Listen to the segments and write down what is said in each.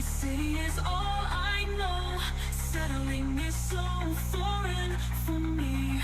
Night City is all I know. Settling is so foreign for me.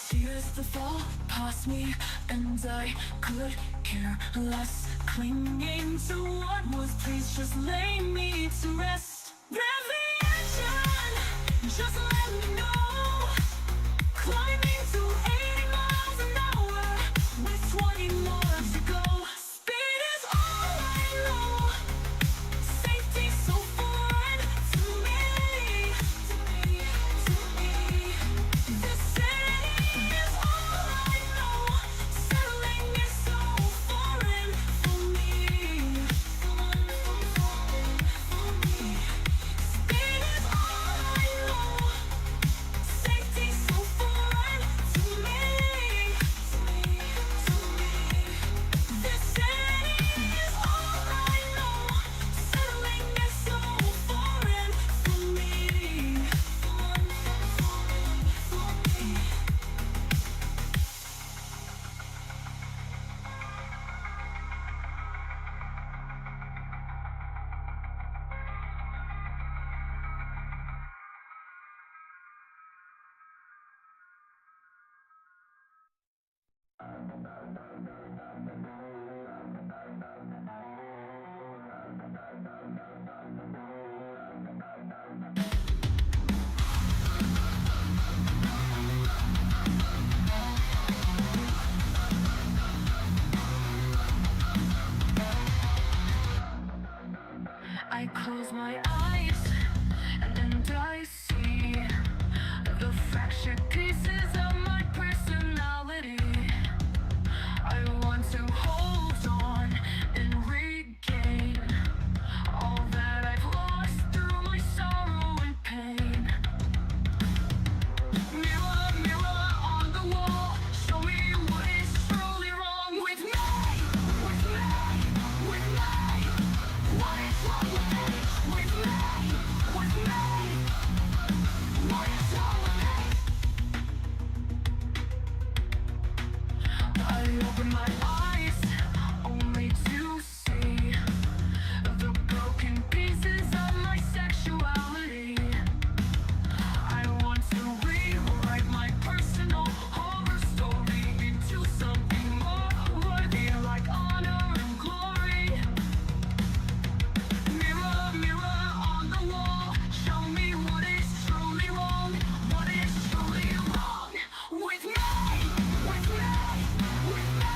Tears that fall past me, and I could care less. Clinging to what was, please just lay me to rest. Revelation, just let me know. Climbing to 80 miles an hour with 20 more to go. Speed is all I know. Safety so foreign to me, to me, to me. This city is all I know. Settling is so foreign for me, for me. Speed is all I know. Safety so foreign to me, to me, to me. This city is all I know. Settling is so foreign for me, for me. I close my eyes and I see the fractured pieces of my personality. I want to hold on and regain all that I've lost through my sorrow and pain. Mirror, mirror on the wall, show me what is truly wrong with me, with me, with me. What is wrong with me, with me, with me? What is wrong with me? I open my eyes only to see the broken pieces of my sexuality. I want to rewrite my personal horror story into something more worthy, like honor and glory. Mirror, mirror on the wall, show me what is truly wrong, what is truly wrong with me, with me, with me.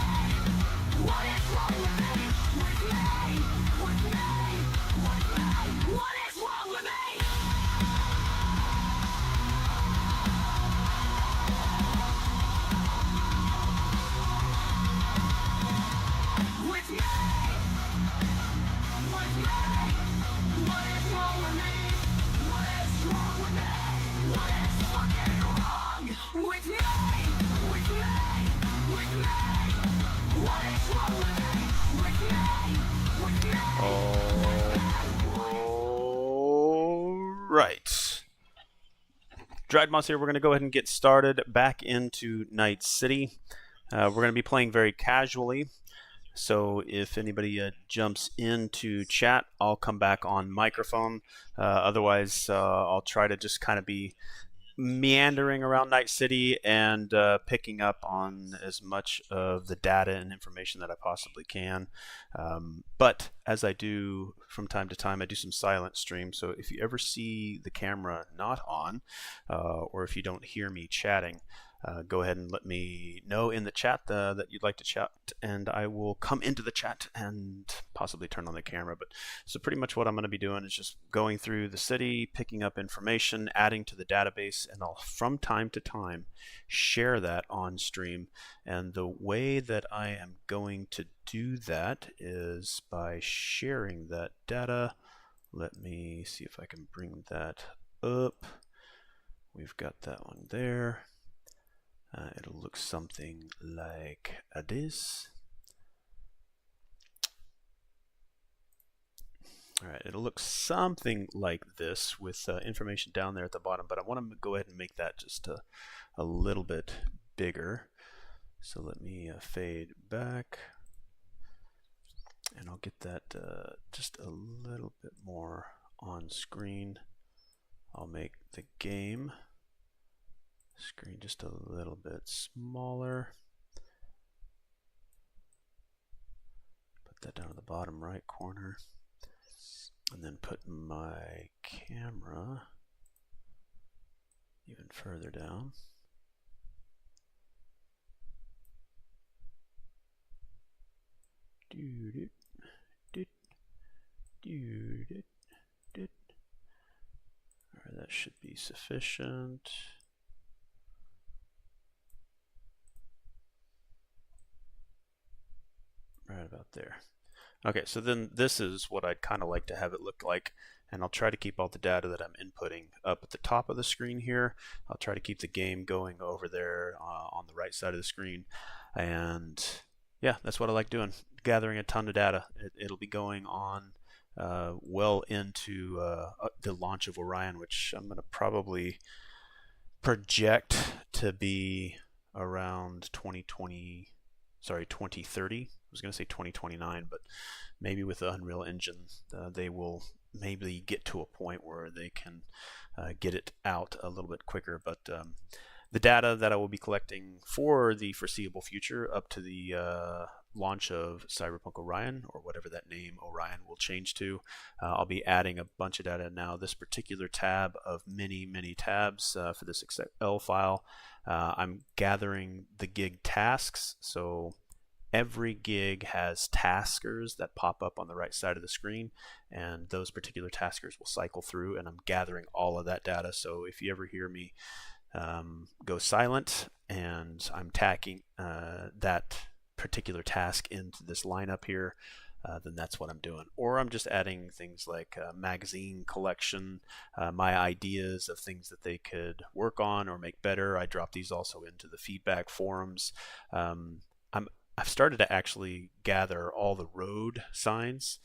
What is wrong with me, with me, with me, with me? What is wrong with me? With me, with me. What is wrong with me? What is wrong with me? What is fucking wrong with me? With me, with me. What is wrong with me? With me, with me. All right. DriedMoss here. We're going to go ahead and get started back into Night City. We're going to be playing very casually. So if anybody jumps into chat, I'll come back on microphone. Otherwise, I'll try to just kind of be meandering around Night City and picking up on as much of the data and information that I possibly can. But as I do from time to time, I do some silent streams. So if you ever see the camera not on, or if you don't hear me chatting, go ahead and let me know in the chat that you'd like to chat, and I will come into the chat and possibly turn on the camera. But so pretty much what I'm going to be doing is just going through the city, picking up information, adding to the database, and I'll from time to time share that on stream. And the way that I am going to do that is by sharing that data. Let me see if I can bring that up. We've got that one there. It'll look something like this. All right, it'll look something like this with information down there at the bottom, but I want to go ahead and make that just a little bit bigger. So let me fade back, and I'll get that just a little bit more on screen. I'll make the game screen just a little bit smaller. Put that down to the bottom right corner. And then put my camera even further down. All right, that should be sufficient. Right about there. Okay, so then this is what I'd kind of like to have it look like, and I'll try to keep all the data that I'm inputting up at the top of the screen here. I'll try to keep the game going over there on the right side of the screen, and yeah, that's what I like doing, gathering a ton of data. It'll be going on well into the launch of Orion, which I'm going to probably project to be around 2030. I was going to say 2029, but maybe with the Unreal Engine, they will maybe get to a point where they can get it out a little bit quicker. But the data that I will be collecting for the foreseeable future up to the launch of Cyberpunk Orion, or whatever that name Orion will change to, I'll be adding a bunch of data now. This particular tab of many tabs for this Excel file, I'm gathering the gig tasks. So every gig has taskers that pop up on the right side of the screen, and those particular taskers will cycle through, and I'm gathering all of that data. So if you ever hear me go silent and I'm tacking that particular task into this lineup here, then that's what I'm doing. Or I'm just adding things like magazine collection, my ideas of things that they could work on or make better. I drop these also into the feedback forums. I've started to actually gather all the road signs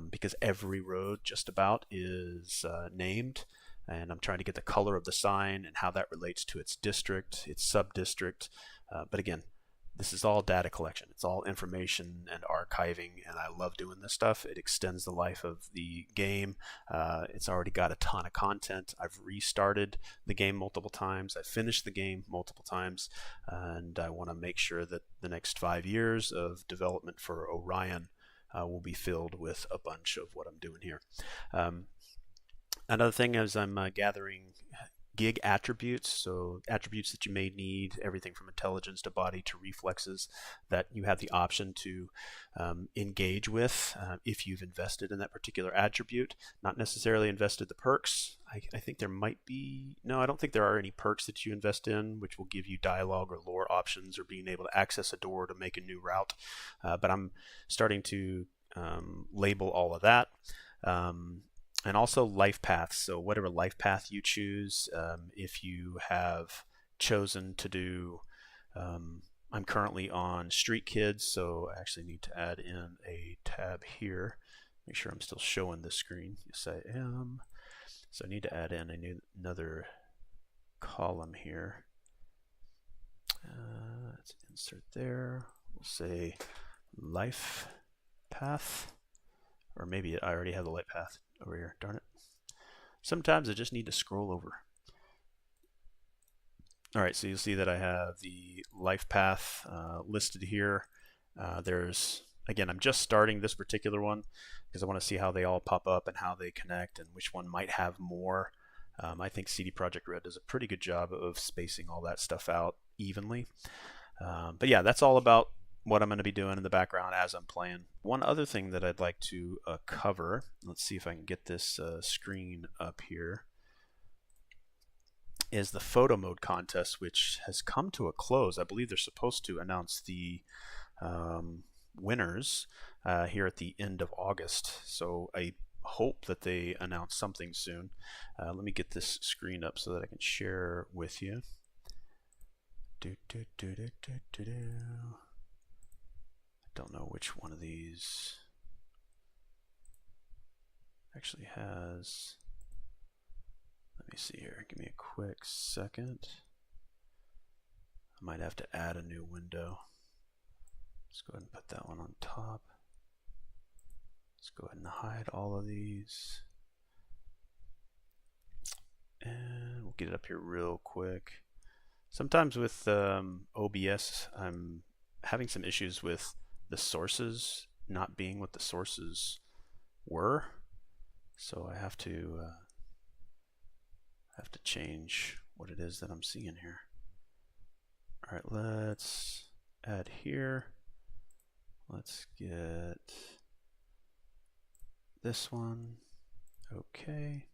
because every road just about is named, and I'm trying to get the color of the sign and how that relates to its district, its sub-district. But again, this is all data collection. It's all information and archiving, and I love doing this stuff. It extends the life of the game. It's already got a ton of content. I've restarted the game multiple times. I've finished the game multiple times, and I want to make sure that the next 5 years of development for Orion will be filled with a bunch of what I'm doing here. Another thing is I'm gathering gig attributes, so attributes that you may need, everything from intelligence to body to reflexes, that you have the option to engage with if you've invested in that particular attribute. Not necessarily invested the perks. I think there might be, no, I don't think there are any perks that you invest in which will give you dialogue or lore options or being able to access a door to make a new route, but I'm starting to label all of that. And also life paths. So whatever life path you choose, if you have chosen to do, I'm currently on Street Kids, so I actually need to add in a tab here. Make sure I'm still showing this screen. Yes, I am. So I need to add in another column here. Let's insert there. We'll say life path, or maybe I already have the life path over here. Darn it. Sometimes I just need to scroll over. All right, so you'll see that I have the life path listed here. Again, I'm just starting this particular one because I want to see how they all pop up and how they connect and which one might have more. I think CD Projekt Red does a pretty good job of spacing all that stuff out evenly. But yeah, that's all about what I'm going to be doing in the background as I'm playing. One other thing that I'd like to cover, let's see if I can get this screen up here, is the photo mode contest, which has come to a close. I believe they're supposed to announce the winners here at the end of August, so I hope that they announce something soon. Let me get this screen up so that I can share with you. Don't know which one of these actually has. Let me see here. Give me a quick second. I might have to add a new window. Let's go ahead and put that one on top. Let's go ahead and hide all of these. And we'll get it up here real quick. Sometimes with OBS, I'm having some issues with the sources not being what the sources were. So I have to change what it is that I'm seeing here. All right, let's add here. Let's get this one. Okay.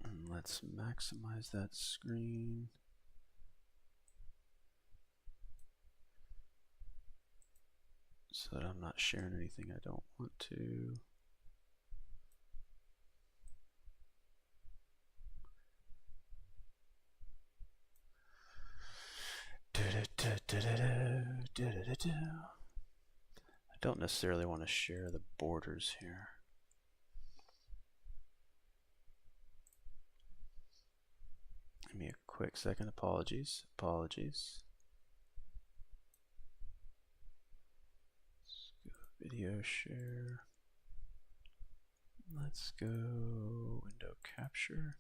And let's maximize that screen. So that I'm not sharing anything I don't want to. I don't necessarily want to share the borders here. Give me a quick second. Apologies. Let's go video share. Let's go window capture.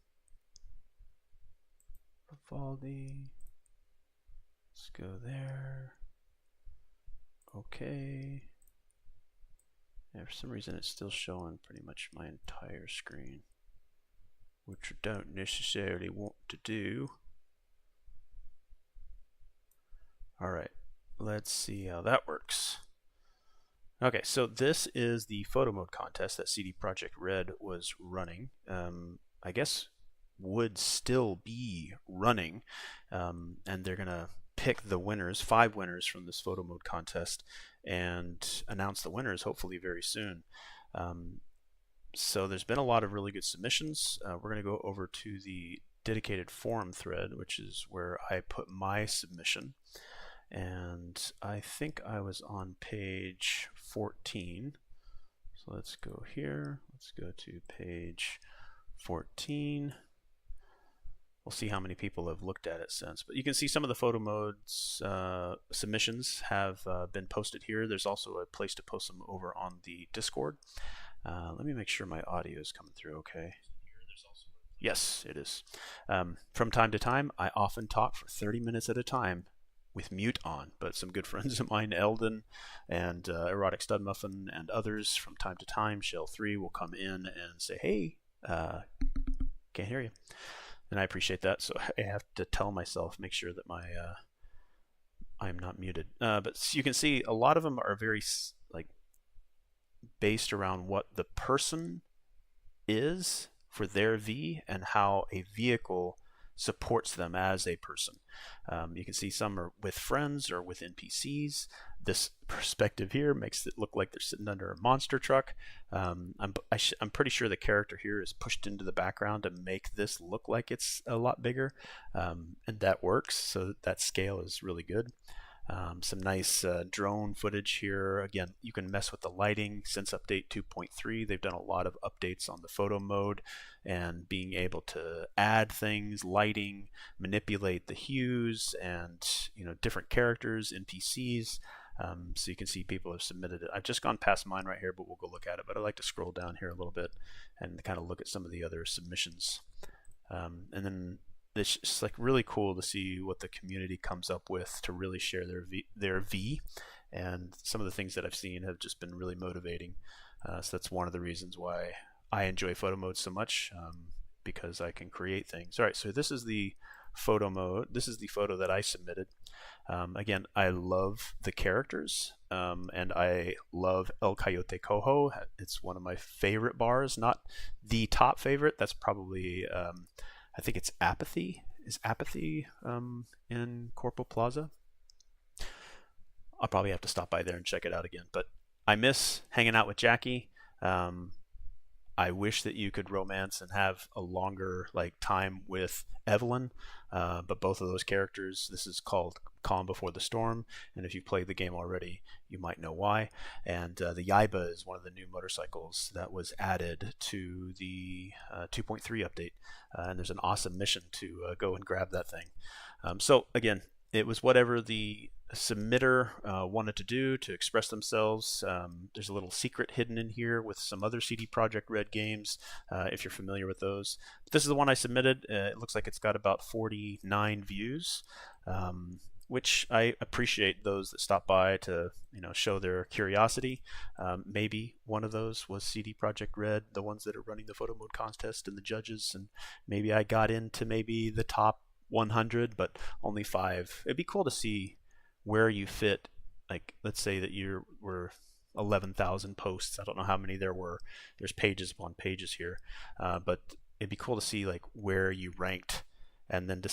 Vivaldi. Let's go there. Okay. Yeah, for some reason it's still showing pretty much my entire screen, which I don't necessarily want to do. Alright, let's see how that works. Okay, so this is the photo mode contest that CD Projekt Red was running. I guess would still be running, and they're gonna pick the winners, 5 winners from this photo mode contest, and announce the winners hopefully very soon. So there's been a lot of really good submissions. We're going to go over to the dedicated forum thread, which is where I put my submission. And I think I was on page 14. So let's go here. Let's go to page 14. We'll see how many people have looked at it since. But you can see some of the photo modes submissions have been posted here. There's also a place to post them over on the Discord. Let me make sure my audio is coming through okay. Yes, it is. From time to time, I often talk for 30 minutes at a time with mute on, but some good friends of mine, Eldon and Erotic Stud Muffin and others, from time to time, Shell3 will come in and say, hey, can't hear you. And I appreciate that, so I have to tell myself, make sure that my I'm not muted. But you can see a lot of them are very like based around what the person is for their V and how a vehicle supports them as a person. You can see some are with friends or with NPCs. This perspective here makes it look like they're sitting under a monster truck. I'm pretty sure the character here is pushed into the background to make this look like it's a lot bigger, and that works, so that scale is really good. Some nice drone footage here. Again, you can mess with the lighting. Since update 2.3, they've done a lot of updates on the photo mode and being able to add things, lighting, manipulate the hues, and different characters, NPCs. So you can see people have submitted it. I've just gone past mine right here, but we'll go look at it. But I like to scroll down here a little bit and kind of look at some of the other submissions. And then it's just like really cool to see what the community comes up with to really share their V, and some of the things that I've seen have just been really motivating. So that's one of the reasons why I enjoy photo mode so much, because I can create things. All right, so this is the photo mode. This is the photo that I submitted. Again, I love the characters, and I love El Coyote Cojo. It's one of my favorite bars, not the top favorite. That's probably I think it's Apathy. Is Apathy in Corpo Plaza? I'll probably have to stop by there and check it out again. But I miss hanging out with Jackie. I wish that you could romance and have a longer like time with Evelyn, but both of those characters, this is called Calm Before the Storm, and if you've played the game already, you might know why. And the Yaiba is one of the new motorcycles that was added to the 2.3 update, and there's an awesome mission to go and grab that thing. So again, it was whatever the submitter wanted to do to express themselves. There's a little secret hidden in here with some other CD Projekt Red games, if you're familiar with those. But this is the one I submitted. It looks like it's got about 49 views, which I appreciate those that stop by to show their curiosity. Maybe one of those was CD Projekt Red, the ones that are running the photo mode contest and the judges, and maybe I got into maybe the top 100, but only 5. It'd be cool to see where you fit. Like, let's say that you were 11,000 posts. I don't know how many there were. There's pages upon pages here, but it'd be cool to see like where you ranked, and then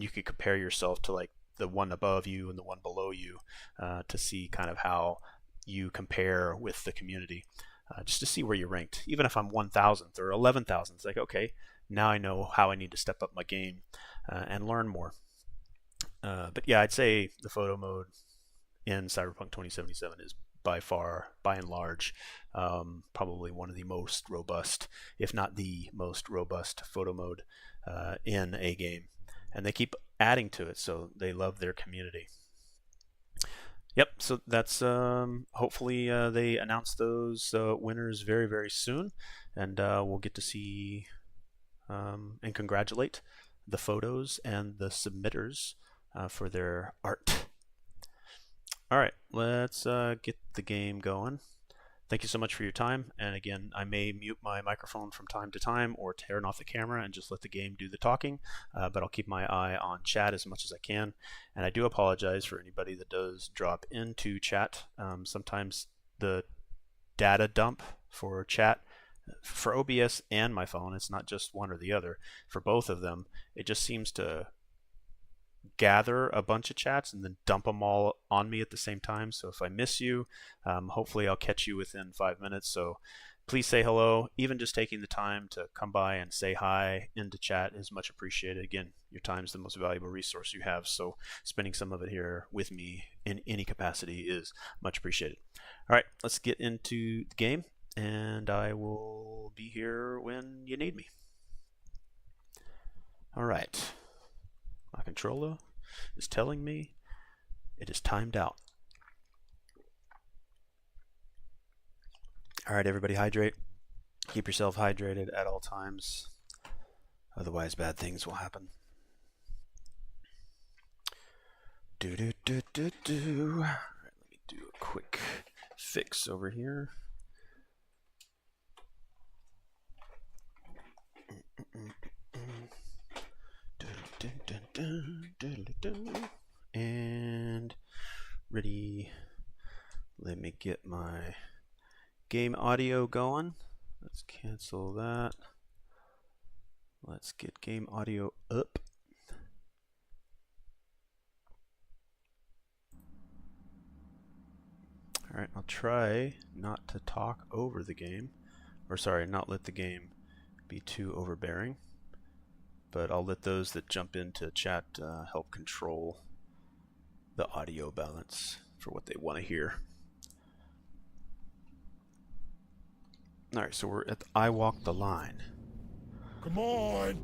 you could compare yourself to like the one above you and the one below you, to see kind of how you compare with the community, just to see where you ranked. Even if I'm 1,000th or 11,000th, it's like, okay, now I know how I need to step up my game and learn more. But yeah, I'd say the photo mode in Cyberpunk 2077 is by and large, probably one of the most robust, if not the most robust photo mode in a game. And they keep adding to it, so they love their community. Yep, so that's hopefully they announce those winners very, very soon, and we'll get to see and congratulate the photos and the submitters for their art. All right, let's get the game going. Thank you so much for your time. And again, I may mute my microphone from time to time or turn off the camera and just let the game do the talking, but I'll keep my eye on chat as much as I can. And I do apologize for anybody that does drop into chat. Sometimes the data dump for chat, for OBS and my phone, it's not just one or the other. For both of them, it just seems to gather a bunch of chats and then dump them all on me at the same time. So if I miss you, hopefully I'll catch you within 5 minutes. So please say hello. Even just taking the time to come by and say hi into chat is much appreciated. Again, your time is the most valuable resource you have, so spending some of it here with me in any capacity is much appreciated. All right, let's get into the game, and I will be here when you need me. All right. My controller is telling me it is timed out. All right, everybody, hydrate. Keep yourself hydrated at all times. Otherwise, bad things will happen. All right, let me do a quick fix over here. And ready. Let me get my game audio going. Let's cancel that. Let's get game audio up. All right, I'll try not to talk over the game, or sorry, not let the game be too overbearing. But I'll let those that jump into chat help control the audio balance for what they want to hear. All right, so we're at the I Walk the Line. Come on!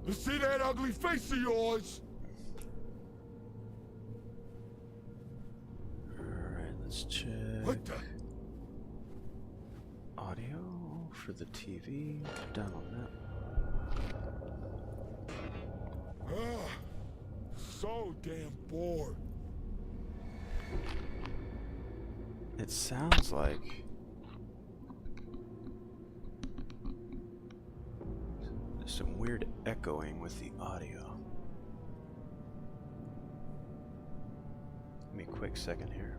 Let's see that ugly face of yours! All right, let's check. What the? Audio for the TV. Down on that. So damn bored. It sounds like there's some weird echoing with the audio. Give me a quick second here.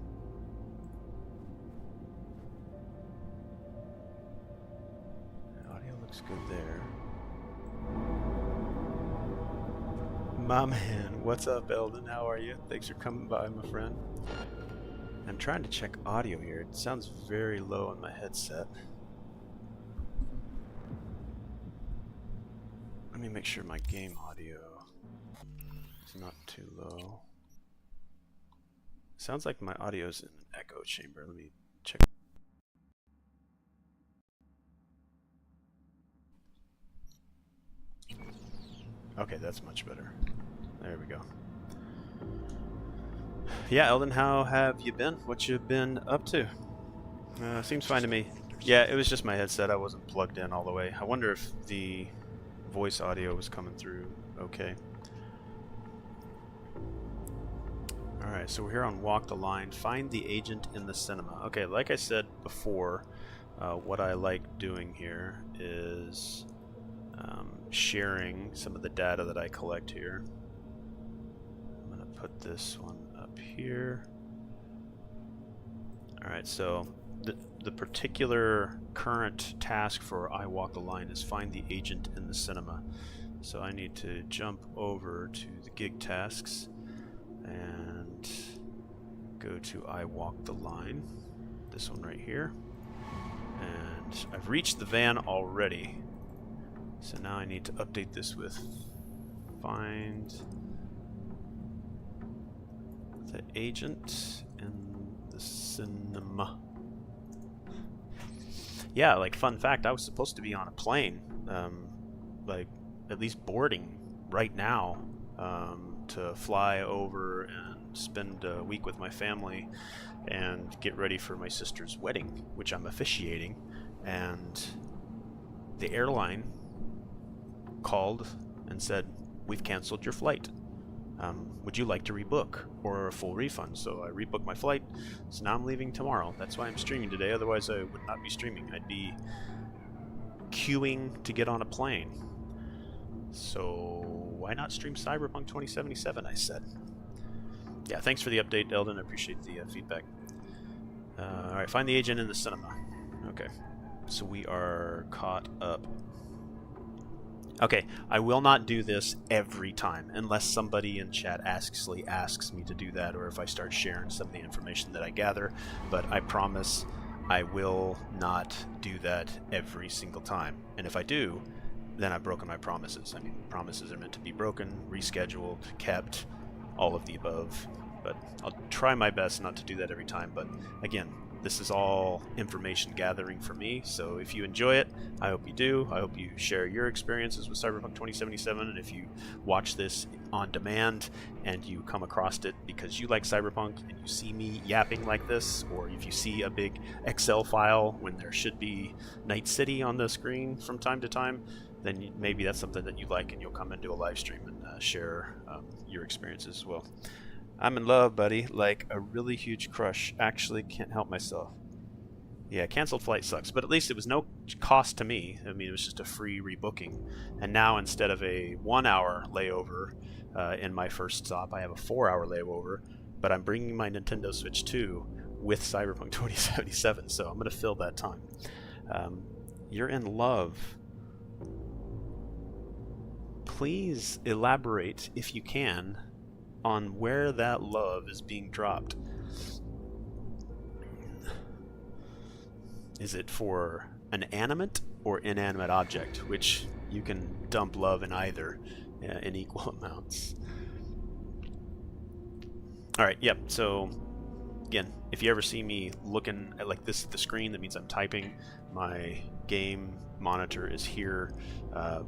The audio looks good there. My man, what's up, Eldon? How are you? Thanks for coming by, my friend. I'm trying to check audio here. It sounds very low on my headset. Let me make sure my game audio is not too low. Sounds like my audio's in an echo chamber. Let me check. Okay, that's much better. There we go. Yeah, Eldon, how have you been? What you been up to? Seems fine to me. Yeah, it was just my headset. I wasn't plugged in all the way. I wonder if the voice audio was coming through okay. Alright, so we're here on Walk the Line. Find the agent in the cinema. Okay, like I said before, what I like doing here is sharing some of the data that I collect here. I'm going to put this one up here. Alright, so the particular current task for I Walk the Line is find the agent in the cinema. So I need to jump over to the gig tasks and go to I Walk the Line, this one right here. And I've reached the van already. So now I need to update this with find the agent in the cinema. Yeah, like fun fact, I was supposed to be on a plane, like at least boarding right now, to fly over and spend a week with my family and get ready for my sister's wedding, which I'm officiating. And the airline called and said, "We've canceled your flight. Would you like to rebook or a full refund?" So I rebooked my flight, so now I'm leaving tomorrow. That's why I'm streaming today, otherwise I would not be streaming. I'd be queuing to get on a plane. So why not stream Cyberpunk 2077, I said. Yeah, thanks for the update, Eldon. I appreciate the feedback. Alright, find the agent in the cinema. Okay, so we are caught up. Okay, I will not do this every time unless somebody in chat asks me to do that, or if I start sharing some of the information that I gather, but I promise I will not do that every single time. And if I do, then I've broken my promises. I mean, promises are meant to be broken, rescheduled, kept, all of the above. But I'll try my best not to do that every time. But again, this is all information gathering for me, so if you enjoy it, I hope you do. I hope you share your experiences with Cyberpunk 2077, and if you watch this on demand and you come across it because you like Cyberpunk and you see me yapping like this, or if you see a big Excel file when there should be Night City on the screen from time to time, then maybe that's something that you like and you'll come and do a live stream and share your experiences as well. I'm in love, buddy. Like a really huge crush. Actually can't help myself. Yeah, canceled flight sucks, but at least it was no cost to me. I mean, it was just a free rebooking. And now instead of a 1-hour layover in my first stop, I have a 4-hour layover, but I'm bringing my Nintendo Switch 2 with Cyberpunk 2077, so I'm going to fill that time. You're in love. Please elaborate, if you can, on where that love is being dropped. Is it for an animate or inanimate object, which you can dump love in either in equal amounts? Alright, yep, so again, if you ever see me looking at like this at the screen, that means I'm typing. My game monitor is here.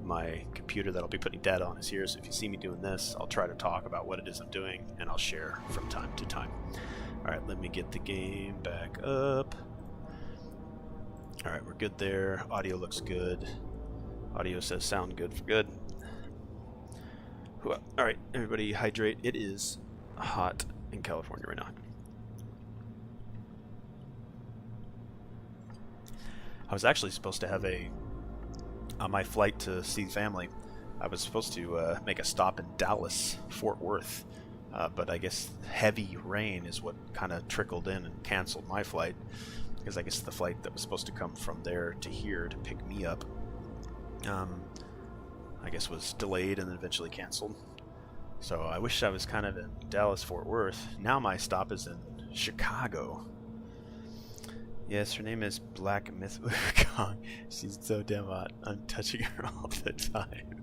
My computer that I'll be putting data on is here, so if you see me doing this, I'll try to talk about what it is I'm doing, and I'll share from time to time. Alright, let me get the game back up. Alright, we're good there. Audio looks good. Audio says sound good for good. Alright, everybody hydrate. It is hot in California right now. I was actually supposed to have on my flight to see family, I was supposed to make a stop in Dallas, Fort Worth, but I guess heavy rain is what kind of trickled in and canceled my flight, because I guess the flight that was supposed to come from there to here to pick me up, I guess was delayed and then eventually canceled. So I wish I was kind of in Dallas, Fort Worth. Now my stop is in Chicago. Yes, her name is Black Myth Wukong. She's so damn hot. I'm touching her all the time.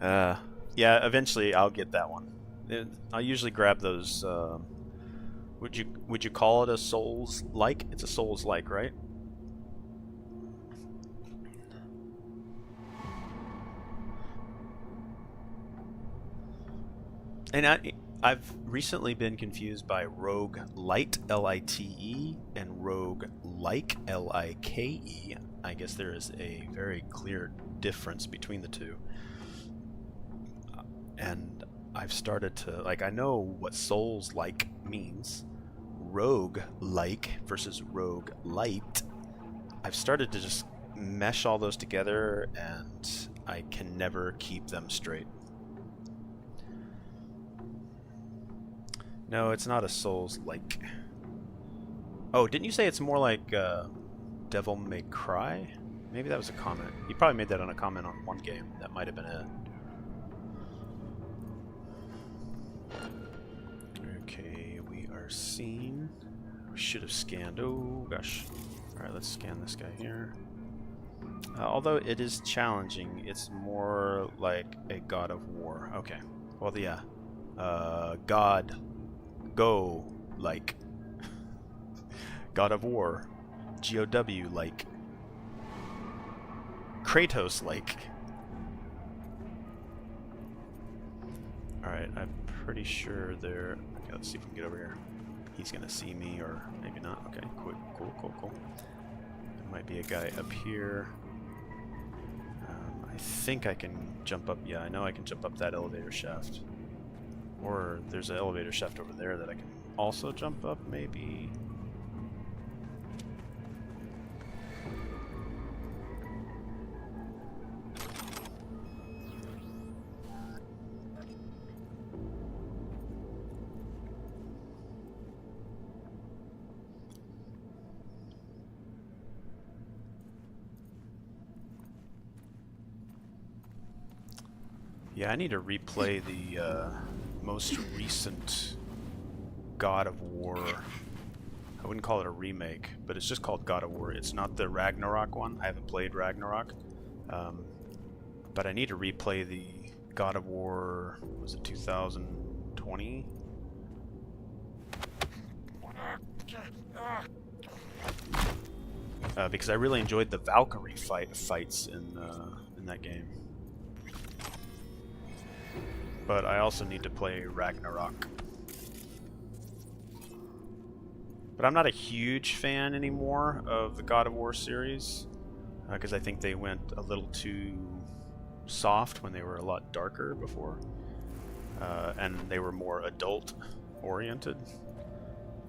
Yeah, eventually I'll get that one. I'll usually grab those. Would you call it a Souls-like? It's a Souls-like, right? And I've recently been confused by Rogue Lite, L-I-T-E, and Rogue Like, L-I-K-E. I guess there is a very clear difference between the two. And I've started to, like, I know what Souls-like means. Rogue-like versus Rogue Lite. I've started to just mesh all those together, and I can never keep them straight. No, it's not a Souls-like. Oh, didn't you say it's more like Devil May Cry? Maybe that was a comment. You probably made that on a comment on one game. That might have been it. Okay, we are seen. We should have scanned. Oh, gosh. Alright, let's scan this guy here. Although it is challenging, it's more like a God of War. Okay. Well, yeah. God. Go. Like. God of War. GOW. Like. Kratos. Like. Alright, I'm pretty sure they're... Okay, let's see if we can get over here. He's gonna see me, or maybe not. Okay, cool. There might be a guy up here. I think I can jump up. Yeah, I know I can jump up that elevator shaft. Or there's an elevator shaft over there that I can also jump up, maybe. Yeah, I need to replay the most recent God of War. I wouldn't call it a remake, but it's just called God of War. It's not the Ragnarok one. I haven't played Ragnarok. But I need to replay the God of War, was it 2020? Because I really enjoyed the Valkyrie fights in that game. But I also need to play Ragnarok. But I'm not a huge fan anymore of the God of War series, because I think they went a little too soft when they were a lot darker before, and they were more adult-oriented,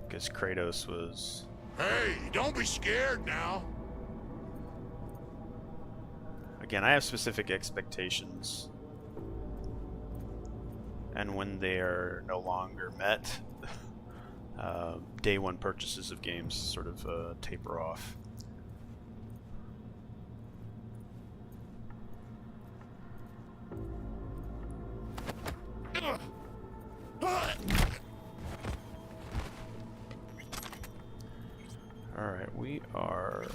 because Kratos was... Hey, don't be scared now. Again, I have specific expectations, and when they are no longer met, day one purchases of games sort of taper off. Alright, we are...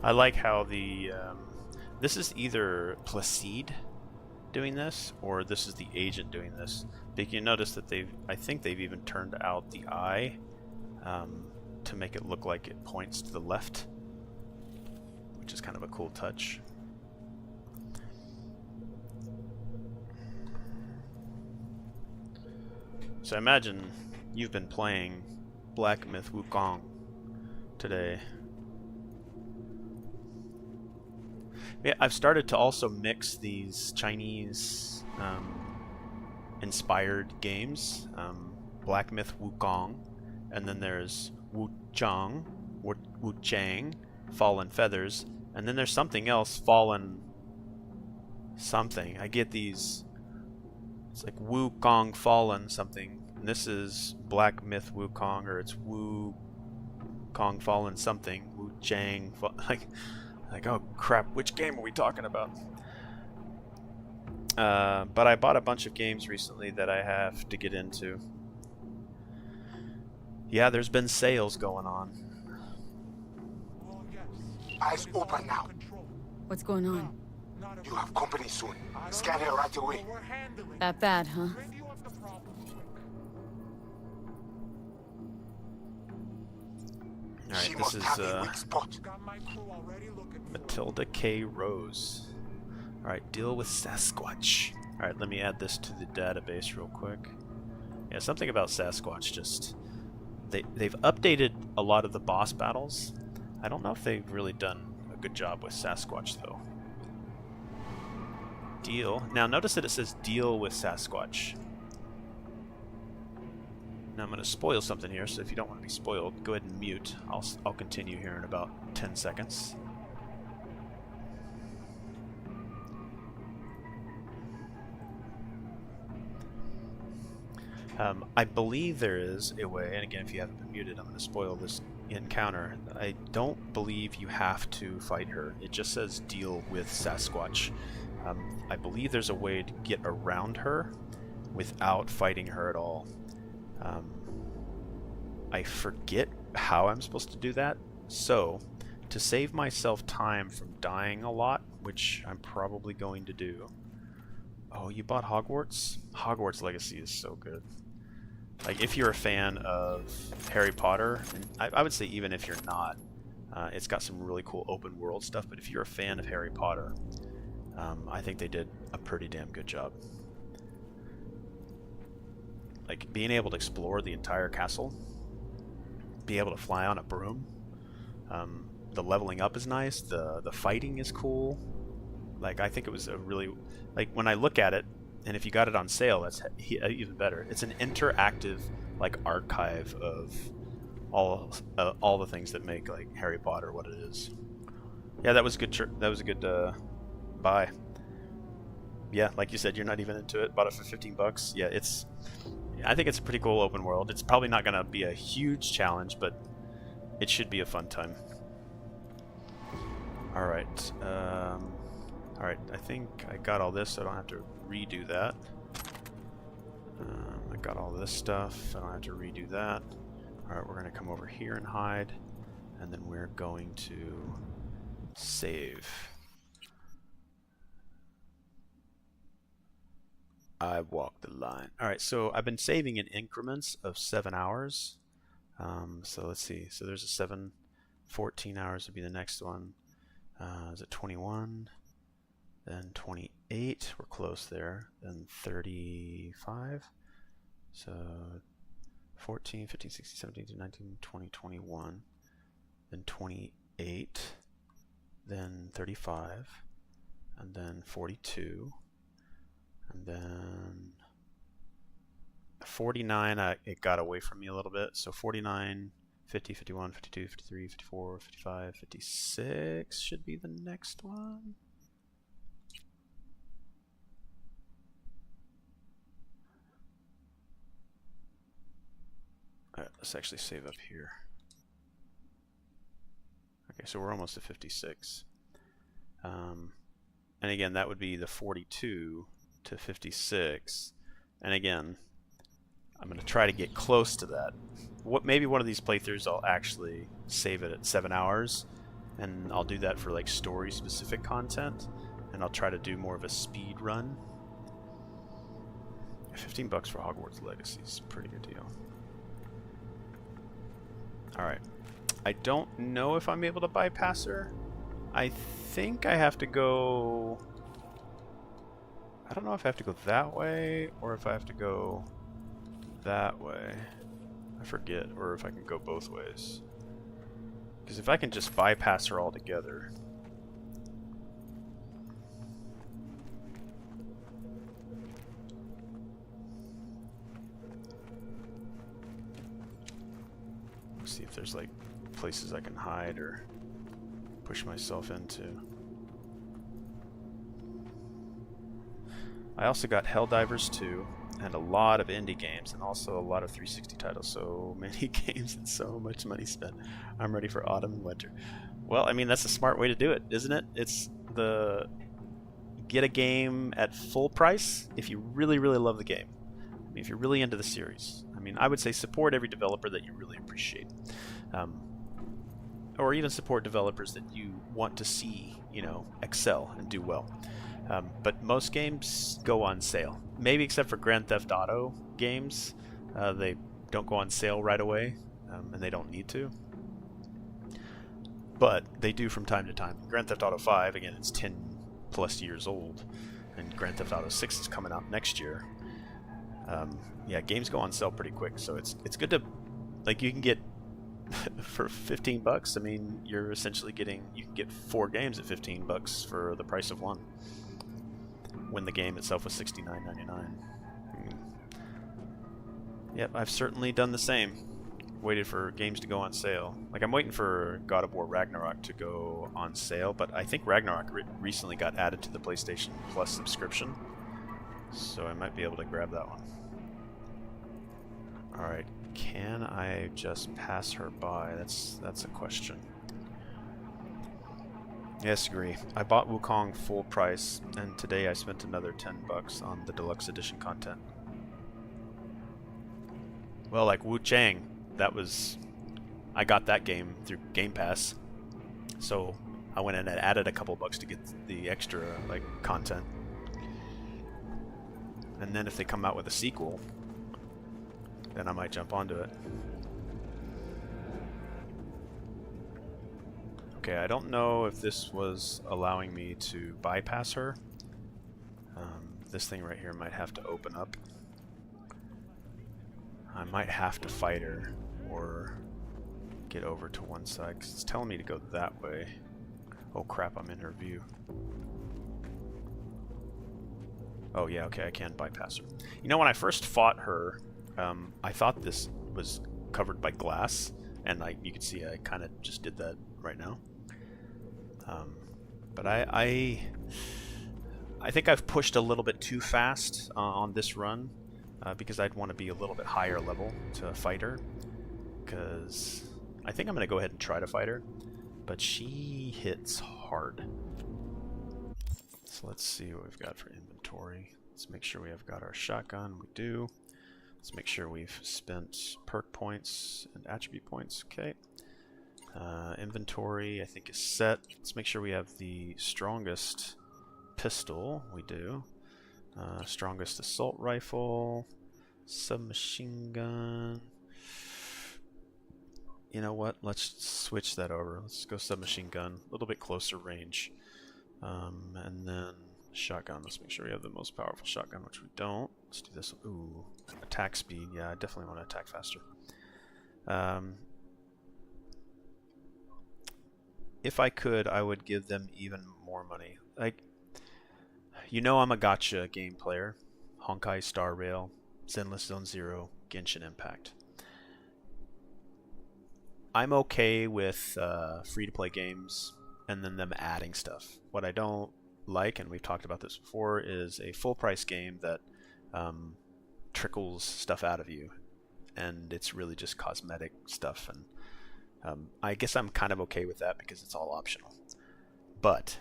I like how the... this is either Placide doing this, or this is the agent doing this. But you can notice that I think they've even turned out the eye to make it look like it points to the left, which is kind of a cool touch. So I imagine you've been playing Black Myth Wukong today. Yeah, I've started to also mix these Chinese inspired games, Black Myth Wukong, and then there's Wuchang, Fallen Feathers, and then there's something else, Fallen something. I get these, it's like Wukong Fallen something, and this is Black Myth Wukong, or it's Wukong Fallen something, Wuchang, like, oh crap, which game are we talking about? But I bought a bunch of games recently that I have to get into. Yeah, there's been sales going on. Eyes open now. What's going on? You have company soon. Scan her right away. That bad, huh? Alright, She this must have a is weak spot. Matilda K. Rose. Alright, deal with Sasquatch. Alright, let me add this to the database real quick. Yeah, something about Sasquatch just... They've updated a lot of the boss battles. I don't know if they've really done a good job with Sasquatch, though. Deal. Now, notice that it says deal with Sasquatch. Now, I'm going to spoil something here, so if you don't want to be spoiled, go ahead and mute. I'll continue here in about 10 seconds. I believe there is a way, and again, if you haven't been muted, I'm going to spoil this encounter. I don't believe you have to fight her. It just says deal with Sasquatch. I believe there's a way to get around her without fighting her at all. I forget how I'm supposed to do that, so to save myself time from dying a lot, which I'm probably going to do. Oh, you bought Hogwarts? Hogwarts Legacy is so good. Like, if you're a fan of Harry Potter, and I would say even if you're not, it's got some really cool open world stuff, but if you're a fan of Harry Potter, I think they did a pretty damn good job. Like, being able to explore the entire castle, be able to fly on a broom, the leveling up is nice, the fighting is cool. Like, I think it was a really... Like, when I look at it, and if you got it on sale, that's even better. It's an interactive, like, archive of all the things that make, like, Harry Potter what it is. Yeah, that was good. That was a good buy. Yeah, like you said, you're not even into it. Bought it for 15 bucks. Yeah, I think it's a pretty cool open world. It's probably not going to be a huge challenge, but it should be a fun time. All right. Alright, I think I got all this, so I don't have to redo that. I got all this stuff, I don't have to redo that. Alright, we're going to come over here and hide, and then we're going to save. I walked the line. Alright, so I've been saving in increments of 7 hours. So let's see, so there's a 14 hours would be the next one. Is it 21? Then 28, we're close there. Then 35. So 14, 15, 16, 17, 18, 19, 20, 21. Then 28. Then 35. And then 42. And then 49, it got away from me a little bit. So 49, 50, 51, 52, 53, 54, 55, 56 should be the next one. Alright, let's actually save up here. Okay, so we're almost at 56. And again, that would be the 42 to 56. And again, I'm going to try to get close to that. Maybe one of these playthroughs I'll actually save it at 7 hours, and I'll do that for like story-specific content, and I'll try to do more of a speed run. 15 bucks for Hogwarts Legacy is a pretty good deal. Alright. I don't know if I'm able to bypass her. I think I have to go... I don't know if I have to go that way, or if I have to go that way. I forget, or if I can go both ways. Because if I can just bypass her altogether... Let's see if there's like places I can hide or push myself into. I also got Helldivers 2 and a lot of indie games and also a lot of 360 titles. So many games and so much money spent. I'm ready for autumn and winter. Well, I mean, that's a smart way to do it, isn't it? It's the get a game at full price if you really, really love the game. I mean, if you're really into the series. I mean, I would say support every developer that you really appreciate. or even support developers that you want to see, excel and do well. But most games go on sale. Maybe except for Grand Theft Auto games, they don't go on sale right away, and they don't need to. But they do from time to time. Grand Theft Auto 5, again, it's 10 plus years old, and Grand Theft Auto 6 is coming out next year. Yeah, games go on sale pretty quick, so it's good to, like, you can get for $15. I mean, you're essentially you can get 4 games at $15 for the price of one, when the game itself was $69.99. Yep, I've certainly done the same. Waited for games to go on sale. Like, I'm waiting for God of War Ragnarok to go on sale, but I think Ragnarok recently got added to the PlayStation Plus subscription, so I might be able to grab that one. Alright, can I just pass her by? That's a question. Yes, agree. I bought Wukong full price, and today I spent another $10 on the deluxe edition content. Well, like Wu Chang, I got that game through Game Pass, so I went in and added a couple bucks to get the extra content. And then if they come out with a sequel, then I might jump onto it. Okay, I don't know if this was allowing me to bypass her. This thing right here might have to open up. I might have to fight her or get over to one side, because it's telling me to go that way. Oh crap, I'm in her view. Oh yeah, okay, I can bypass her. When I first fought her, I thought this was covered by glass, and you can see I kind of just did that right now. But I think I've pushed a little bit too fast on this run, because I'd want to be a little bit higher level to fight her, because I think I'm going to go ahead and try to fight her, but she hits hard. So let's see what we've got for inventory. Let's make sure we have got our shotgun. We do. Let's make sure we've spent perk points and attribute points. Okay. Inventory, I think, is set. Let's make sure we have the strongest pistol. We do. Strongest assault rifle. Submachine gun. You know what? Let's switch that over. Let's go submachine gun. A little bit closer range. And then shotgun. Let's make sure we have the most powerful shotgun, which we don't. Let's do this. Ooh, attack speed. Yeah, I definitely want to attack faster. If I could, I would give them even more money. I'm a gacha game player. Honkai Star Rail, Zenless Zone Zero, Genshin Impact. I'm okay with free-to-play games and then them adding stuff. What I don't like, and we've talked about this before, is a full-price game that trickles stuff out of you, and it's really just cosmetic stuff. And I guess I'm kind of okay with that because it's all optional. But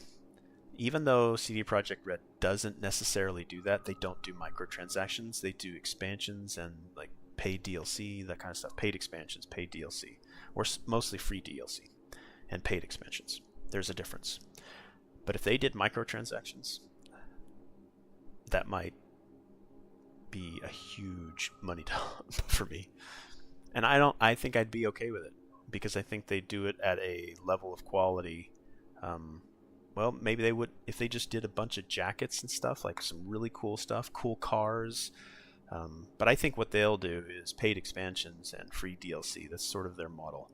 even though CD Projekt Red doesn't necessarily do that, they don't do microtransactions. They do expansions and paid DLC, that kind of stuff. Paid expansions, paid DLC, or mostly free DLC and paid expansions. There's a difference. But if they did microtransactions, that might be a huge money dump for me. And I think I'd be okay with it, because I think they do it at a level of quality. Well, maybe they would if they just did a bunch of jackets and stuff, like some really cool stuff, cool cars. But I think what they'll do is paid expansions and free DLC. That's sort of their model,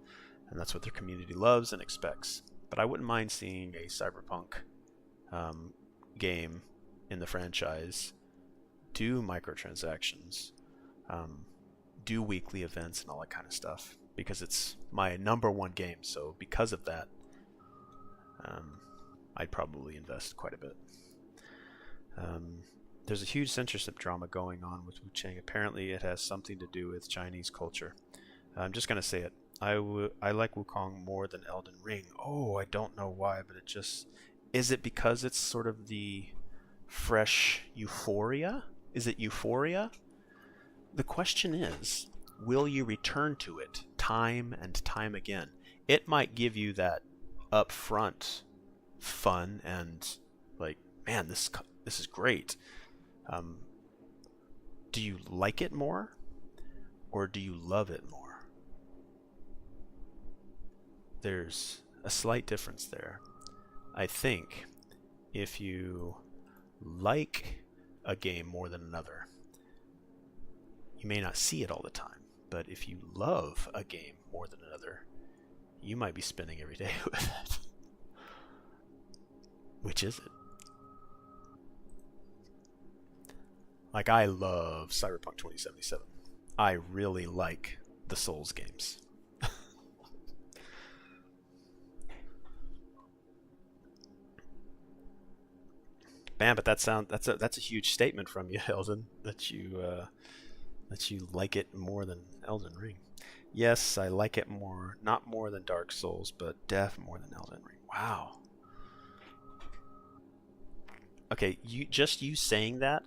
and that's what their community loves and expects. But I wouldn't mind seeing a Cyberpunk game in the franchise do microtransactions, do weekly events and all that kind of stuff, because it's my #1 game. So because of that, I'd probably invest quite a bit. There's a huge censorship drama going on with Wu Chang. Apparently it has something to do with Chinese culture. I'm just going to say it. I like Wukong more than Elden Ring. Oh, I don't know why, but it just... Is it because it's sort of the fresh euphoria? Is it euphoria? The question is, will you return to it time and time again? it might give you that upfront fun and like, man, this is great. Do you like it more, or do you love it more? There's a slight difference there. I think if you like a game more than another, you may not see it all the time. But if you love a game more than another, you might be spending every day with it. Which is it? Like, I love Cyberpunk 2077. I really like the Souls games. Man, but that's a huge statement from you, Eldon, that you like it more than Elden Ring. Yes, I like it more, not more than Dark Souls, but more than Elden Ring. Wow. Okay, you saying that,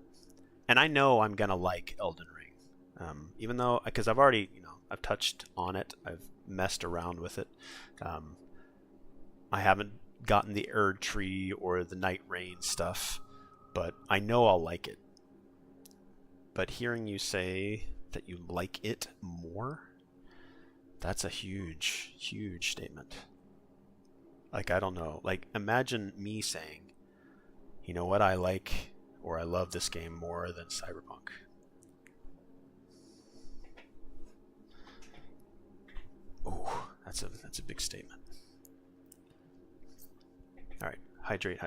and I know I'm gonna like Elden Ring, even though, because I've already, I've touched on it, I've messed around with it. I haven't gotten the Erd Tree or the Night Rain stuff, but I know I'll like it. But hearing you say that you like it more, that's a huge, huge statement. Like, I don't know. Like, imagine me saying, you know what, I like or I love this game more than Cyberpunk. Ooh, that's a big statement. All right, hydrate.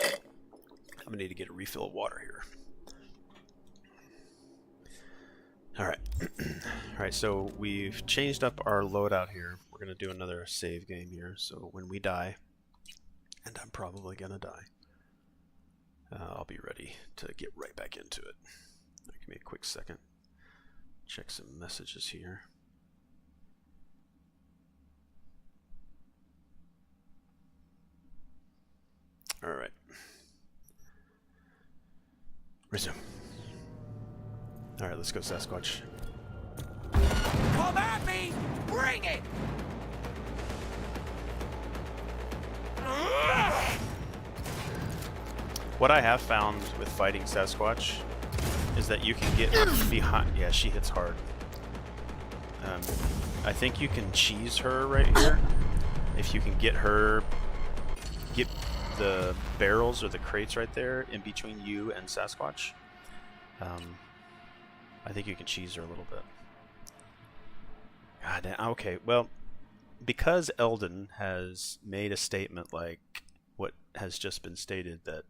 I'm gonna need to get a refill of water here. All right. All right, so we've changed up our loadout here. We're gonna do another save game here. So when we die, and I'm probably gonna die, I'll be ready to get right back into it. Give me a quick second. Check some messages here. All right. Resume. All right, let's go, Sasquatch. Come at me! Bring it! What I have found with fighting Sasquatch is that you can get behind. Yeah, she hits hard. I think you can cheese her right here. If you can get the barrels or the crates right there in between you and Sasquatch, I think you can cheese her a little bit. God damn. Okay, well, because Eldon has made a statement like what has just been stated, that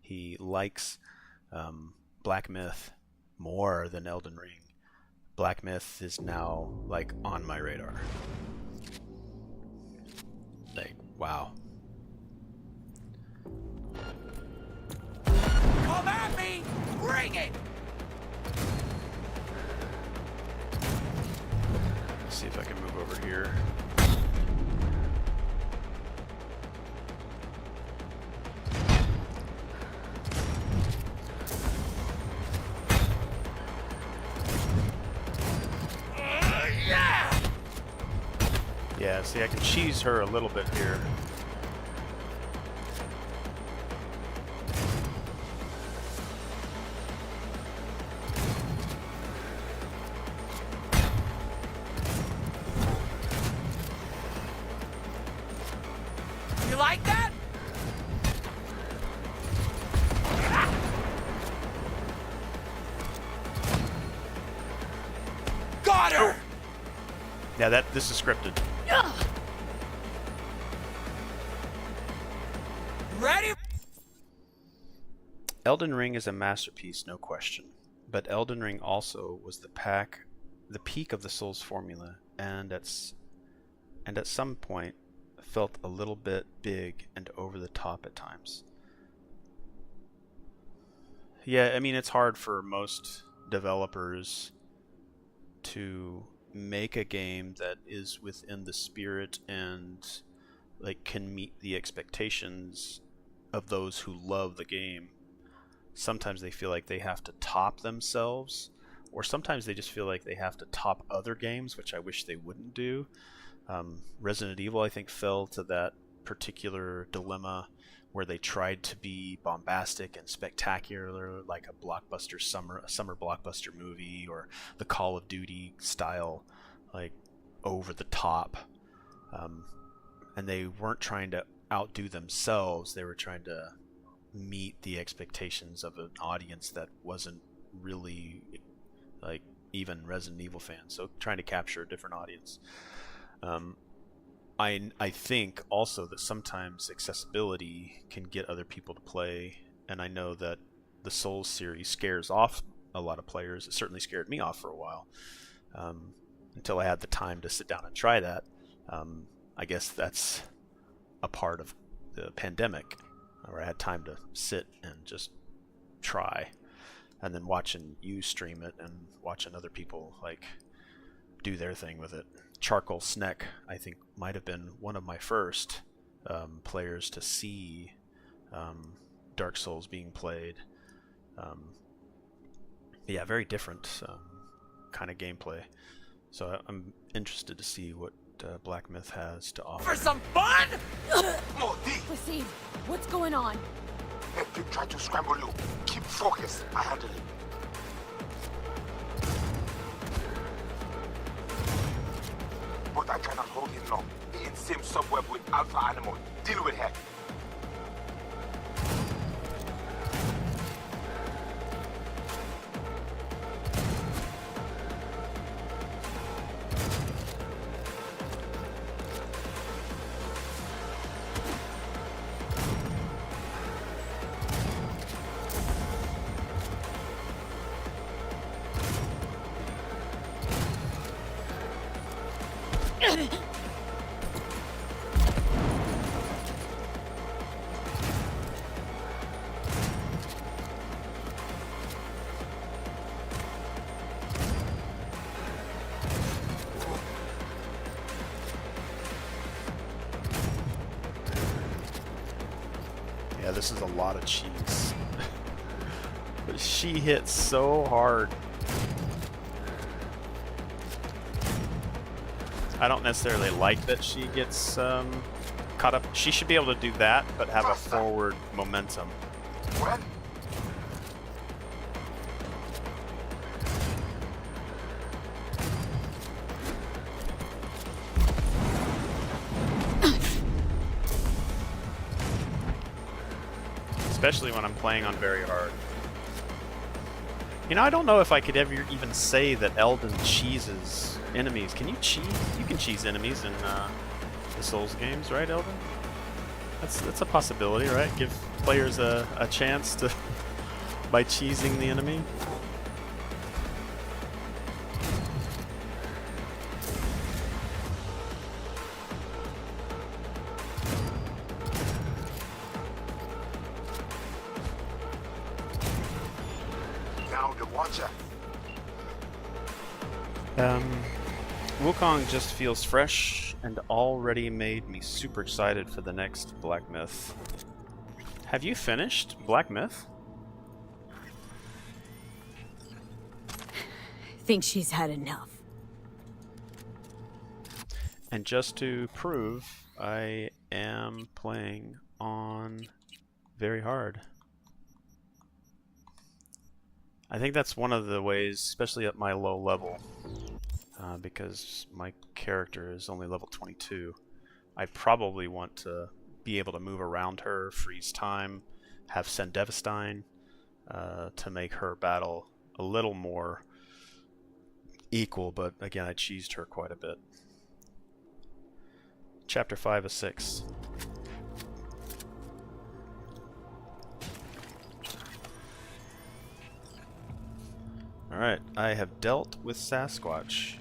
he likes Black Myth more than Elden Ring, Black Myth is now like on my radar. Like, wow. Come at me! Bring it! Let's see if I can move over here. Yeah, see, I can cheese her a little bit here. You like that? Got her! Yeah, this is scripted. Ready? Elden Ring is a masterpiece, no question. But Elden Ring also was the peak of the Souls formula, and at some point felt a little bit big and over the top at times. Yeah, I mean, it's hard for most developers to make a game that is within the spirit and like can meet the expectations of those who love the game. Sometimes they feel like they have to top themselves or sometimes they just feel like they have to top other games, which I wish they wouldn't do. Resident Evil, I think, fell to that particular dilemma where they tried to be bombastic and spectacular, like a blockbuster summer blockbuster movie, or the Call of Duty style, like over the top. And they weren't trying to outdo themselves. They were trying to meet the expectations of an audience that wasn't really like even Resident Evil fans. So trying to capture a different audience. I think also that sometimes accessibility can get other people to play, and I know that the Souls series scares off a lot of players. It certainly scared me off for a while, until I had the time to sit down and try that. I guess that's a part of the pandemic, where I had time to sit and just try, and then watching you stream it and watching other people like do their thing with it. Charcoal Sneck, I think, might have been one of my first players to see Dark Souls being played. Yeah, very different kind of gameplay. So I'm interested to see what Black Myth has to offer. For some fun? More D. Proceed. What's going on? Let people try to scramble you. Keep focused. I handle it. But I cannot hold him long. He in same subweb with Alpha Animal. Deal with her. Yeah, this is a lot of cheese. But she hits so hard. I don't necessarily like that she gets caught up. She should be able to do that, but have a forward momentum. What? Especially when I'm playing on very hard. You know, I don't know if I could ever even say that Elden cheeses enemies. Can you cheese? You can cheese enemies in the Souls games, right, Elden? That's a possibility, right? Give players a chance to by cheesing the enemy. Now the Watcher. Wukong just feels fresh and already made me super excited for the next Black Myth. Have you finished Black Myth? Think she's had enough. And just to prove, I am playing on very hard. I think that's one of the ways, especially at my low level, because my character is only level 22. I probably want to be able to move around her, freeze time, have Sendevestein to make her battle a little more equal, but again, I cheesed her quite a bit. Chapter 5 of 6. Alright, I have dealt with Sasquatch.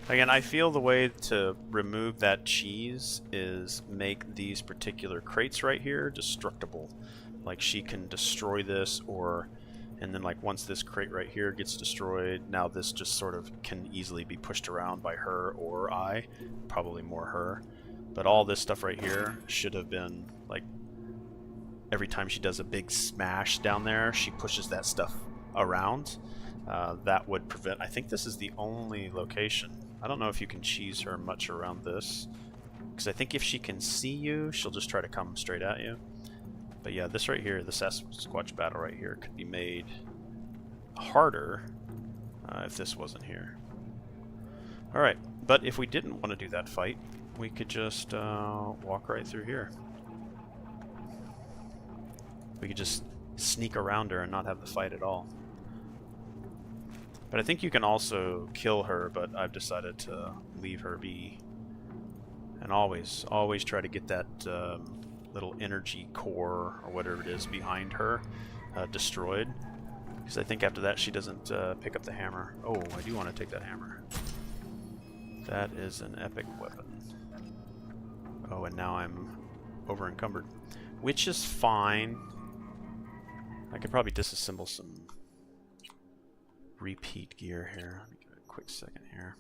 Again, I feel the way to remove that cheese is make these particular crates right here destructible. Like she can destroy this, or and then like once this crate right here gets destroyed, now this just sort of can easily be pushed around by her or I. Probably more her. But all this stuff right here should have been like every time she does a big smash down there, she pushes that stuff around. That would prevent... I think this is the only location. I don't know if you can cheese her much around this, because I think if she can see you, she'll just try to come straight at you. But yeah, this right here, the Sasquatch battle right here, could be made harder if this wasn't here. Alright, but if we didn't want to do that fight, we could just walk right through here. We could just sneak around her and not have the fight at all. But I think you can also kill her, but I've decided to leave her be. And always try to get that little energy core, or whatever it is, behind her destroyed. Because I think after that she doesn't pick up the hammer. Oh, I do want to take that hammer. That is an epic weapon. Oh, and now I'm over encumbered. Which is fine. I could probably disassemble some repeat gear here. Let me give it a quick second here.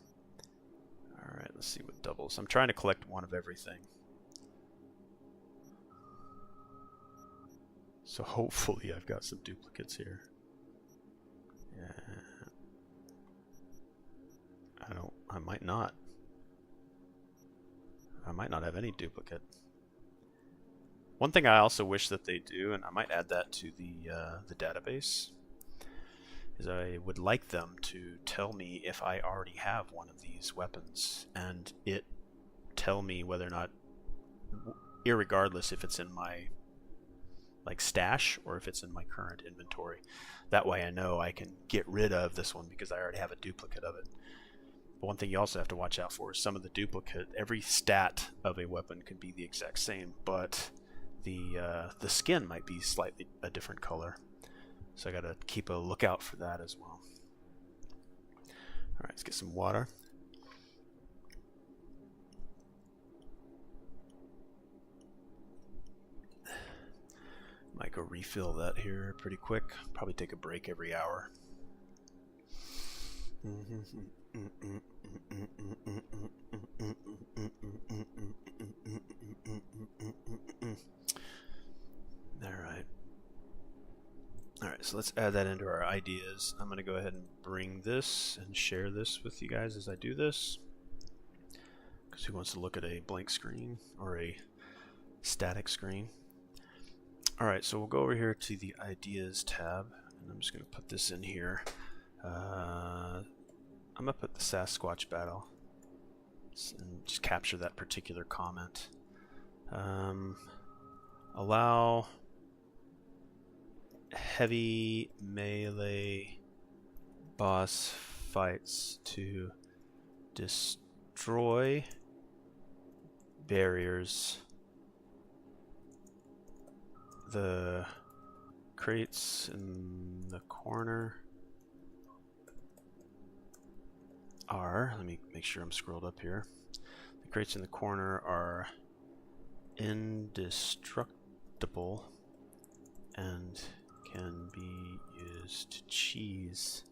Alright, let's see what doubles. I'm trying to collect one of everything. So hopefully I've got some duplicates here. Yeah. I might not. I might not have any duplicate. One thing I also wish that they do, and I might add that to the database, is I would like them to tell me if I already have one of these weapons, and it tell me whether or not, irregardless if it's in my stash or if it's in my current inventory. That way I know I can get rid of this one because I already have a duplicate of it. But one thing you also have to watch out for is some of the duplicate. Every stat of a weapon can be the exact same, but the skin might be slightly a different color. So I gotta keep a lookout for that as well. Alright, let's get some water. Might go refill that here pretty quick. Probably take a break every hour. Alright, so let's add that into our ideas. I'm going to go ahead and bring this and share this with you guys as I do this. Because who wants to look at a blank screen or a static screen? Alright, so we'll go over here to the Ideas tab, and I'm just going to put this in here. I'm going to put the Sasquatch battle and just capture that particular comment. Allow heavy melee boss fights to destroy barriers. The crates in the corner are, let me make sure I'm scrolled up here. The crates in the corner are indestructible and can be used to cheese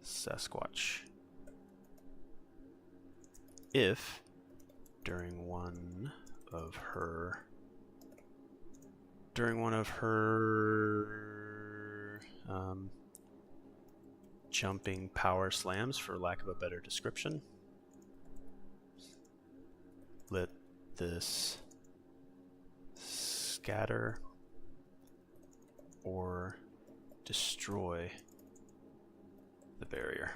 Sasquatch if during one of her jumping power slams, for lack of a better description. Let this scatter or destroy the barrier.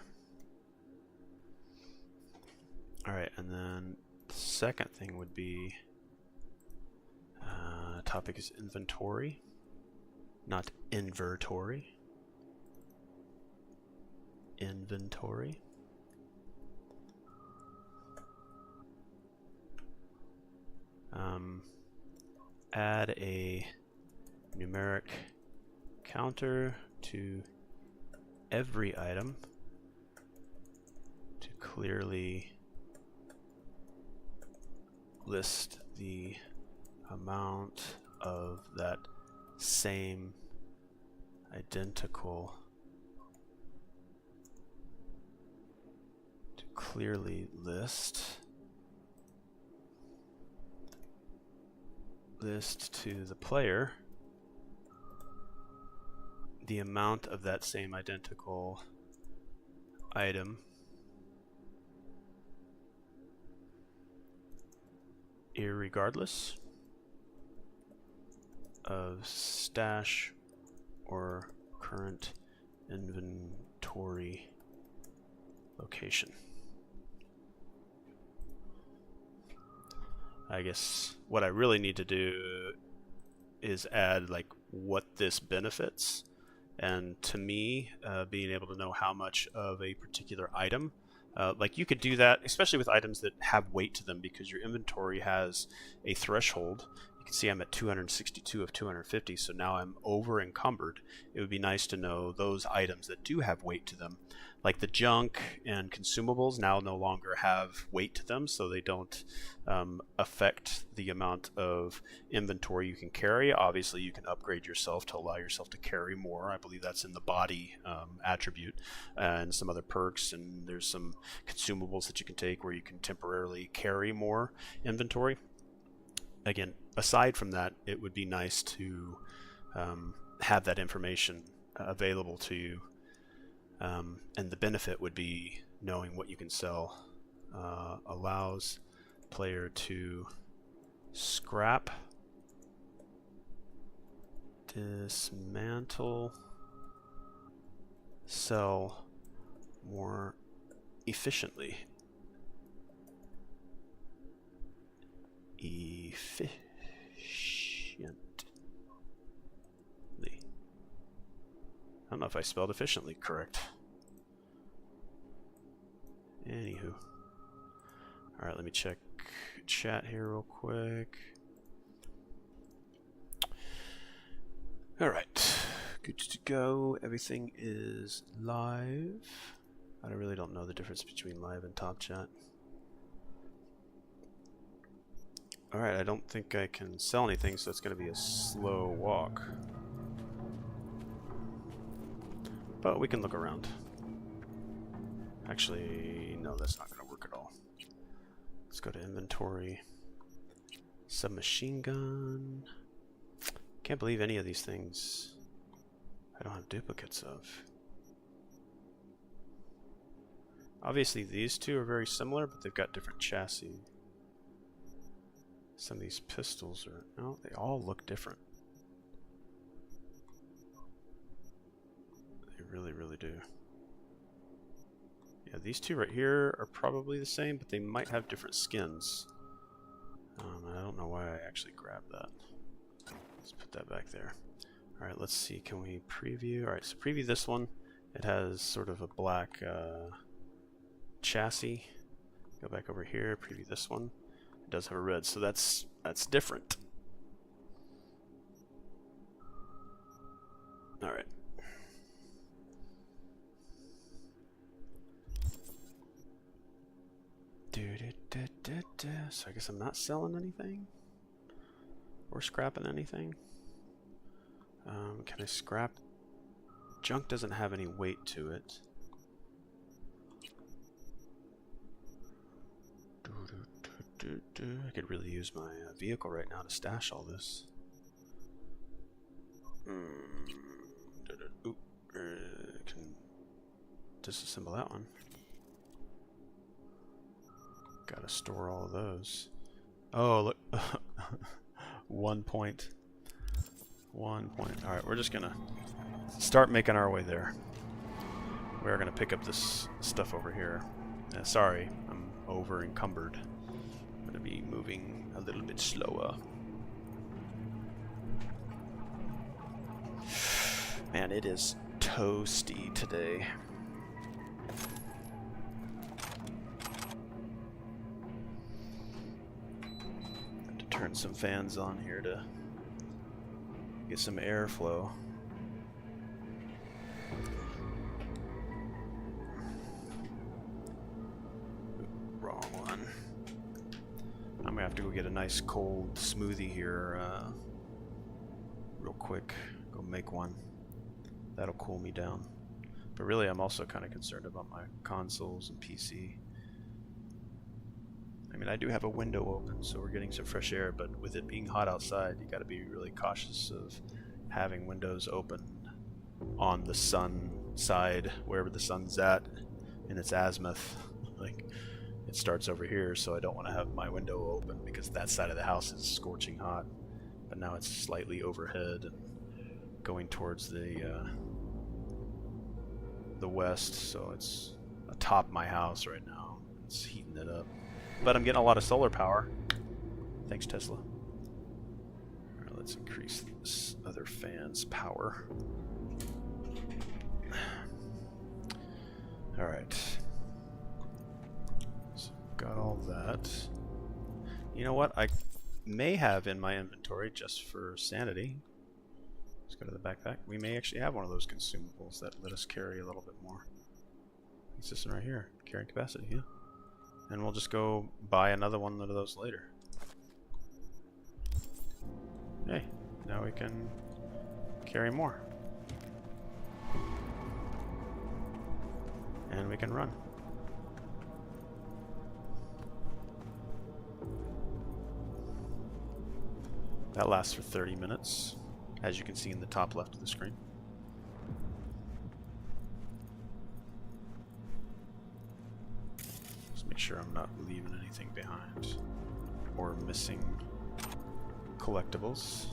Alright, and then the second thing would be topic is inventory, not inventory. Inventory. Add a numeric counter to every item to clearly list the amount of that same identical, to clearly list to the player the amount of that same identical item irregardless of stash or current inventory location. I guess what I really need to do is add like what this benefits, and to me being able to know how much of a particular item, like you could do that especially with items that have weight to them, because your inventory has a threshold. You can see I'm at 262 of 250, so now I'm over encumbered. It would be nice to know those items that do have weight to them, like the junk and consumables, now no longer have weight to them, so they don't affect the amount of inventory you can carry. Obviously you can upgrade yourself to allow yourself to carry more. I believe that's in the body attribute, and some other perks, and there's some consumables that you can take where you can temporarily carry more inventory. Again, aside from that, it would be nice to have that information available to you, and the benefit would be knowing what you can sell. Allows player to scrap, dismantle, sell more efficiently. I don't know if I spelled efficiently correct. Anywho. Alright, let me check chat here real quick. Alright. Good to go. Everything is live. I really don't know the difference between live and top chat. Alright, I don't think I can sell anything, so it's going to be a slow walk. But we can look around. Actually, no, that's not going to work at all. Let's go to inventory. Submachine gun. Can't believe any of these things I don't have duplicates of. Obviously these two are very similar, but they've got different chassis. Some of these pistols are... no, they all look different. They really, really do. Yeah, these two right here are probably the same, but they might have different skins. I don't know why I actually grabbed that. Let's put that back there. Alright, let's see. Can we preview? Alright, so preview this one. It has sort of a black chassis. Go back over here, preview this one. It does have a red, so that's different. Alright. So I guess I'm not selling anything? Or scrapping anything? Can I scrap? Junk doesn't have any weight to it. I could really use my vehicle right now to stash all this. Can disassemble that one. Gotta store all of those. Oh, look. 1 point. 1 point. Alright, we're just gonna start making our way there. We're gonna pick up this stuff over here. Sorry, I'm over encumbered. I'm gonna be moving a little bit slower. Man, it is toasty today. Have to turn some fans on here to get some airflow. Wrong one. I'm gonna have to go get a nice cold smoothie here real quick. Go make one. That'll cool me down. But really, I'm also kind of concerned about my consoles and PC. I mean, I do have a window open, so we're getting some fresh air, but with it being hot outside, you gotta be really cautious of having windows open on the sun side, wherever the sun's at in its azimuth. Like, it starts over here, so I don't want to have my window open because that side of the house is scorching hot. But now it's slightly overhead and going towards the west, so it's atop my house right now. It's heating it up. But I'm getting a lot of solar power. Thanks, Tesla. Alright, let's increase this other fan's power. Alright. So, got all that. You know what? I may have in my inventory, just for sanity. Let's go to the backpack. We may actually have one of those consumables that let us carry a little bit more. It's this one right here. Carrying capacity, yeah. And we'll just go buy another one of those later. Hey, now we can carry more. And we can run. That lasts for 30 minutes, as you can see in the top left of the screen. Just make sure I'm not leaving anything behind or missing collectibles,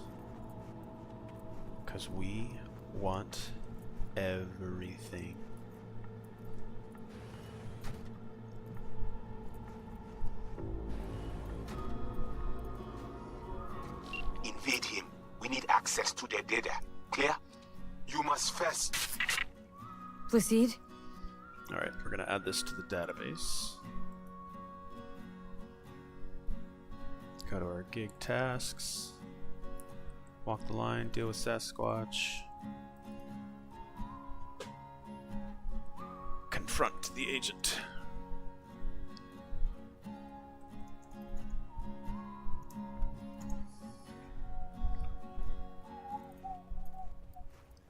because we want everything. Invade him. We need access to their data. Clear? You must first... Proceed. Alright, we're going to add this to the database. Go to our gig tasks. Walk the line, deal with Sasquatch. Confront the agent.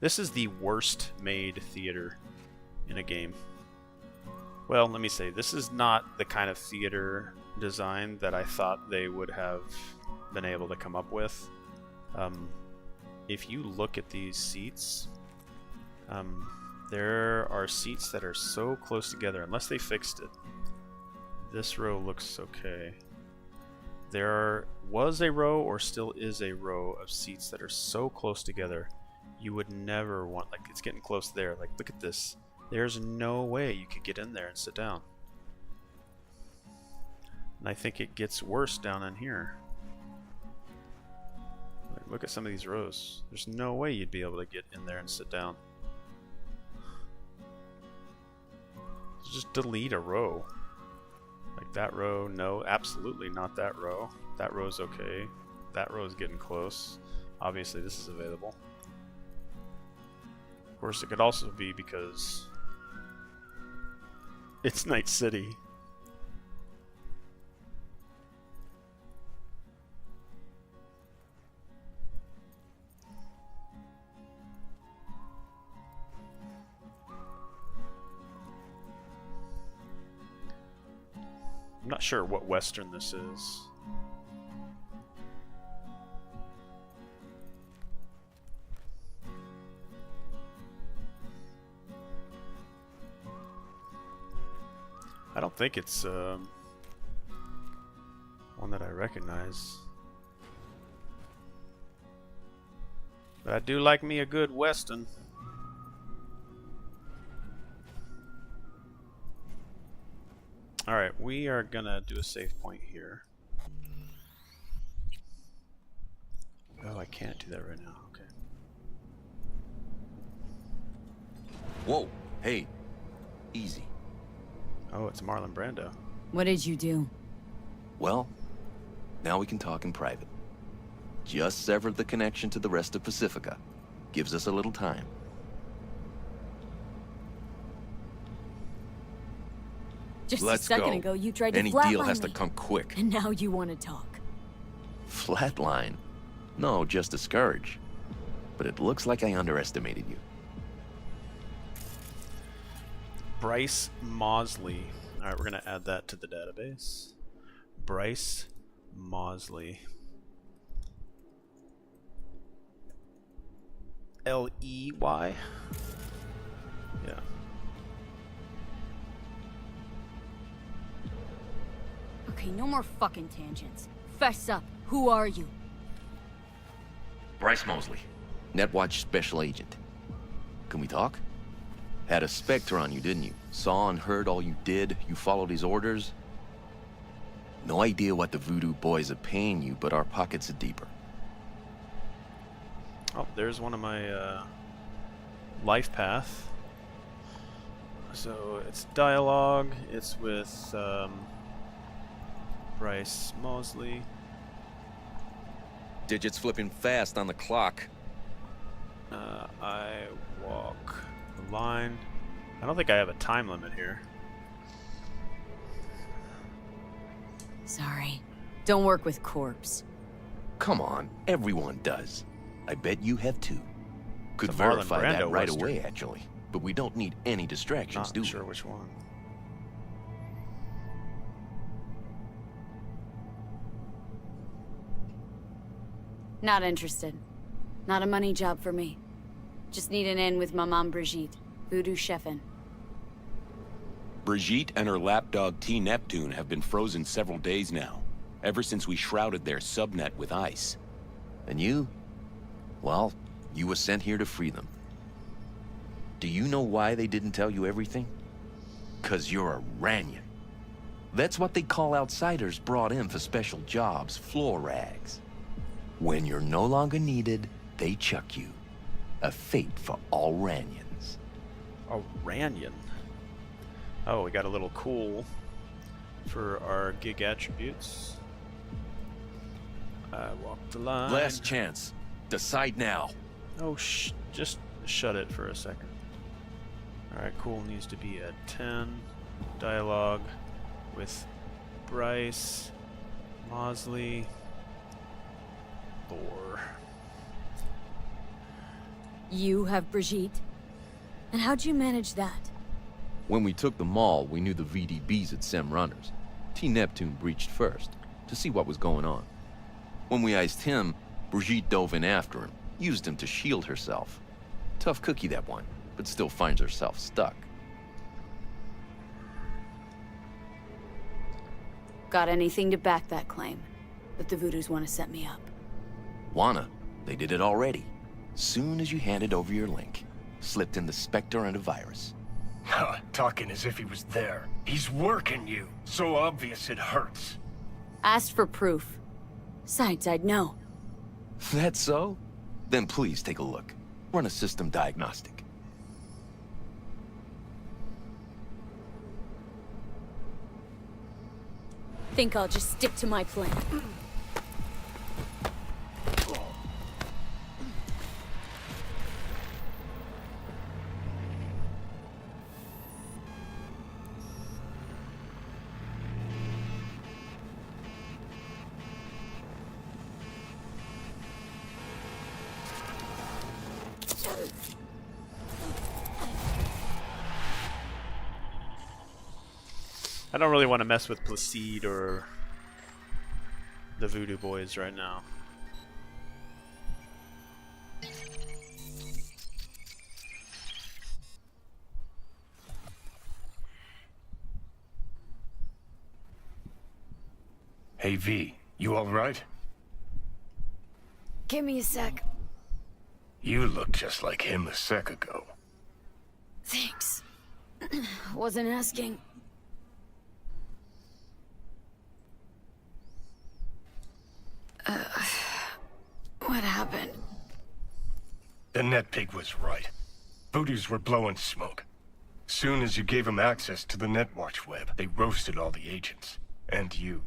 This is the worst made theater in a game. Well, let me say, this is not the kind of theater design that I thought they would have been able to come up with. If you look at these seats, there are seats that are so close together, unless they fixed it. This row looks okay. There was a row, or still is a row, of seats that are so close together you would never want, like, it's getting close there. Like, look at this. There's no way you could get in there and sit down. And I think it gets worse down in here. Like, look at some of these rows. There's no way you'd be able to get in there and sit down. Just delete a row. Like that row, no, absolutely not that row. That row's okay. That row's getting close. Obviously this is available. Of course, it could also be because it's Night City. I'm not sure what Western this is. I don't think it's one that I recognize. But I do like me a good Western. Alright, we are gonna do a save point here. Oh, I can't do that right now. Okay. Whoa, hey, easy. Oh, it's Marlon Brando. What did you do? Well, now we can talk in private. Just severed the connection to the rest of Pacifica. Gives us a little time. Just Let's a second go. ago, you tried to Any flatline deal has to me. come quick. And now you want to talk. Flatline? No, just discourage. But it looks like I underestimated you. Bryce Mosley. Alright, we're going to add that to the database. Bryce Mosley. L-E-Y. Yeah. Okay, no more fucking tangents. Fess up. Who are you? Bryce Mosley, Netwatch Special Agent. Can we talk? Had a Spectre on you, didn't you? Saw and heard all you did. You followed his orders. No idea what the voodoo boys are paying you, but our pockets are deeper. Oh, there's one of my life path. So it's dialogue. It's with Bryce Mosley. Digits flipping fast on the clock. I walk the line. I don't think I have a time limit here. Sorry. Don't work with corpse. Come on, everyone does. I bet you have too. Could It's a Marlon verify that Brando right Western. away, actually. But we don't need any distractions, do Not we? sure which one. Not interested. Not a money job for me. Just need an in with my mom Brigitte. Voodoo chefin'. Brigitte and her lapdog T. Neptune have been frozen several days now, ever since we shrouded their subnet with ice. And you? Well, you were sent here to free them. Do you know why they didn't tell you everything? 'Cause you're a Ranyan. That's what they call outsiders brought in for special jobs, floor rags. When you're no longer needed, they chuck you. A fate for all Ranyans. Oh, Ranyan. Oh, we got a little cool for our gig attributes. I walk the line. Last chance. Decide now. Oh, just shut it for a second. Alright, cool needs to be at 10. Dialogue with Bryce Mosley. Lore. You have Brigitte? And how'd you manage that? When we took the mall, we knew the VDBs had SEM runners. T. Neptune breached first, to see what was going on. When we iced him, Brigitte dove in after him, used him to shield herself. Tough cookie, that one, but still finds herself stuck. Got anything to back that claim? That the Voodoos want to set me up? Wanna? They did it already. Soon as you handed over your link, slipped in the Spectre and a virus. Talking as if he was there. He's working you. So obvious it hurts. Asked for proof. Besides, I'd know. That so? Then please take a look. Run a system diagnostic. Think I'll just stick to my plan. I don't really want to mess with Placide or the Voodoo Boys right now. Hey, V, you all right? Give me a sec. You look just like him a sec ago. Thanks. Wasn't asking. What happened? The net pig was right. Voodoos were blowing smoke. Soon as you gave them access to the Netwatch web, they roasted all the agents. And you.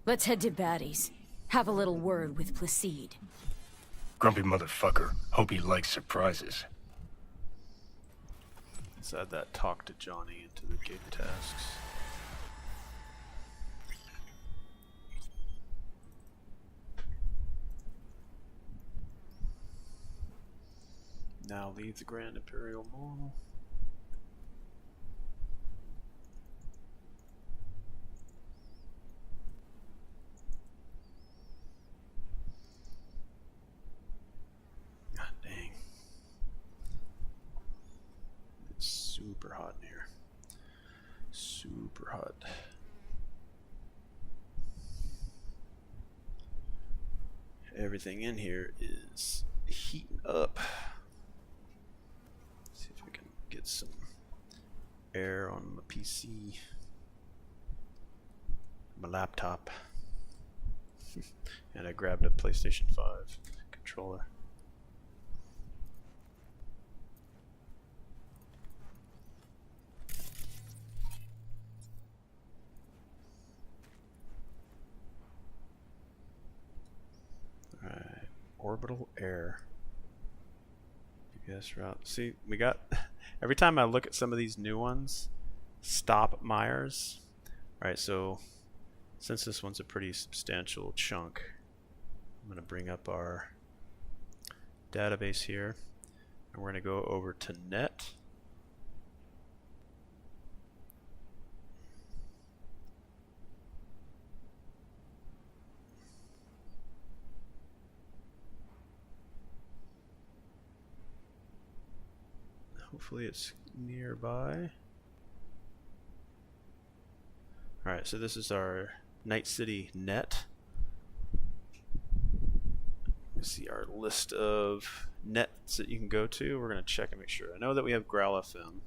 Let's head to Batty's. Have a little word with Placide. Grumpy motherfucker. Hope he likes surprises. Let's add that talk to Johnny into the gig tasks. Now leave the Grand Imperial Mall. super hot in here. Super hot. Everything in here is heating up. Let's see if we can get some air on my PC, my laptop, and I grabbed a PlayStation 5 controller. Alright, orbital air. GPS route. See, we got every time I look at some of these new ones, stop Myers. Alright, so since this one's a pretty substantial chunk, I'm going to bring up our database here, and we're going to go over to net. Hopefully it's nearby. Alright, so this is our Night City net. See our list of nets that you can go to. We're going to check and make sure. I know that we have Growl FM.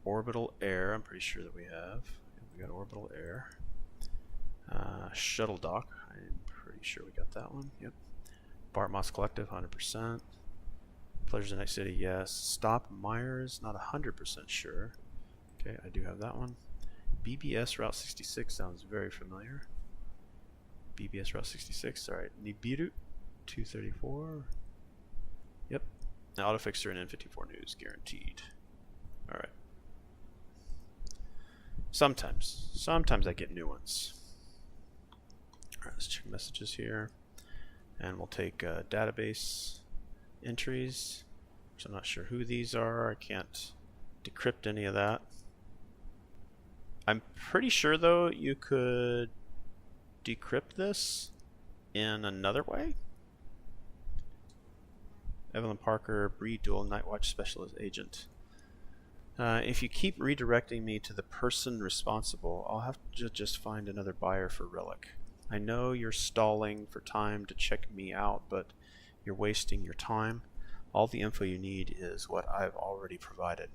Orbital Air, I'm pretty sure that we have. We got Orbital Air. Shuttle Dock, I'm pretty sure we got that one. Yep. DriedMoss Collective, 100%. Pleasures of Night City, yes. Stop Myers, not 100% sure. Okay, I do have that one. BBS Route 66 sounds very familiar. BBS Route 66, alright. Nibiru 234. Yep. Now Autofixer and N54 News, guaranteed. Alright. Sometimes I get new ones. Alright, let's check messages here. And we'll take database entries, which I'm not sure who these are. I can't decrypt any of that. I'm pretty sure though you could decrypt this in another way. Evelyn Parker, Bree Dual, Nightwatch Specialist Agent. If you keep redirecting me to the person responsible, I'll have to just find another buyer for Relic. I know you're stalling for time to check me out, but you're wasting your time. All the info you need is what I've already provided.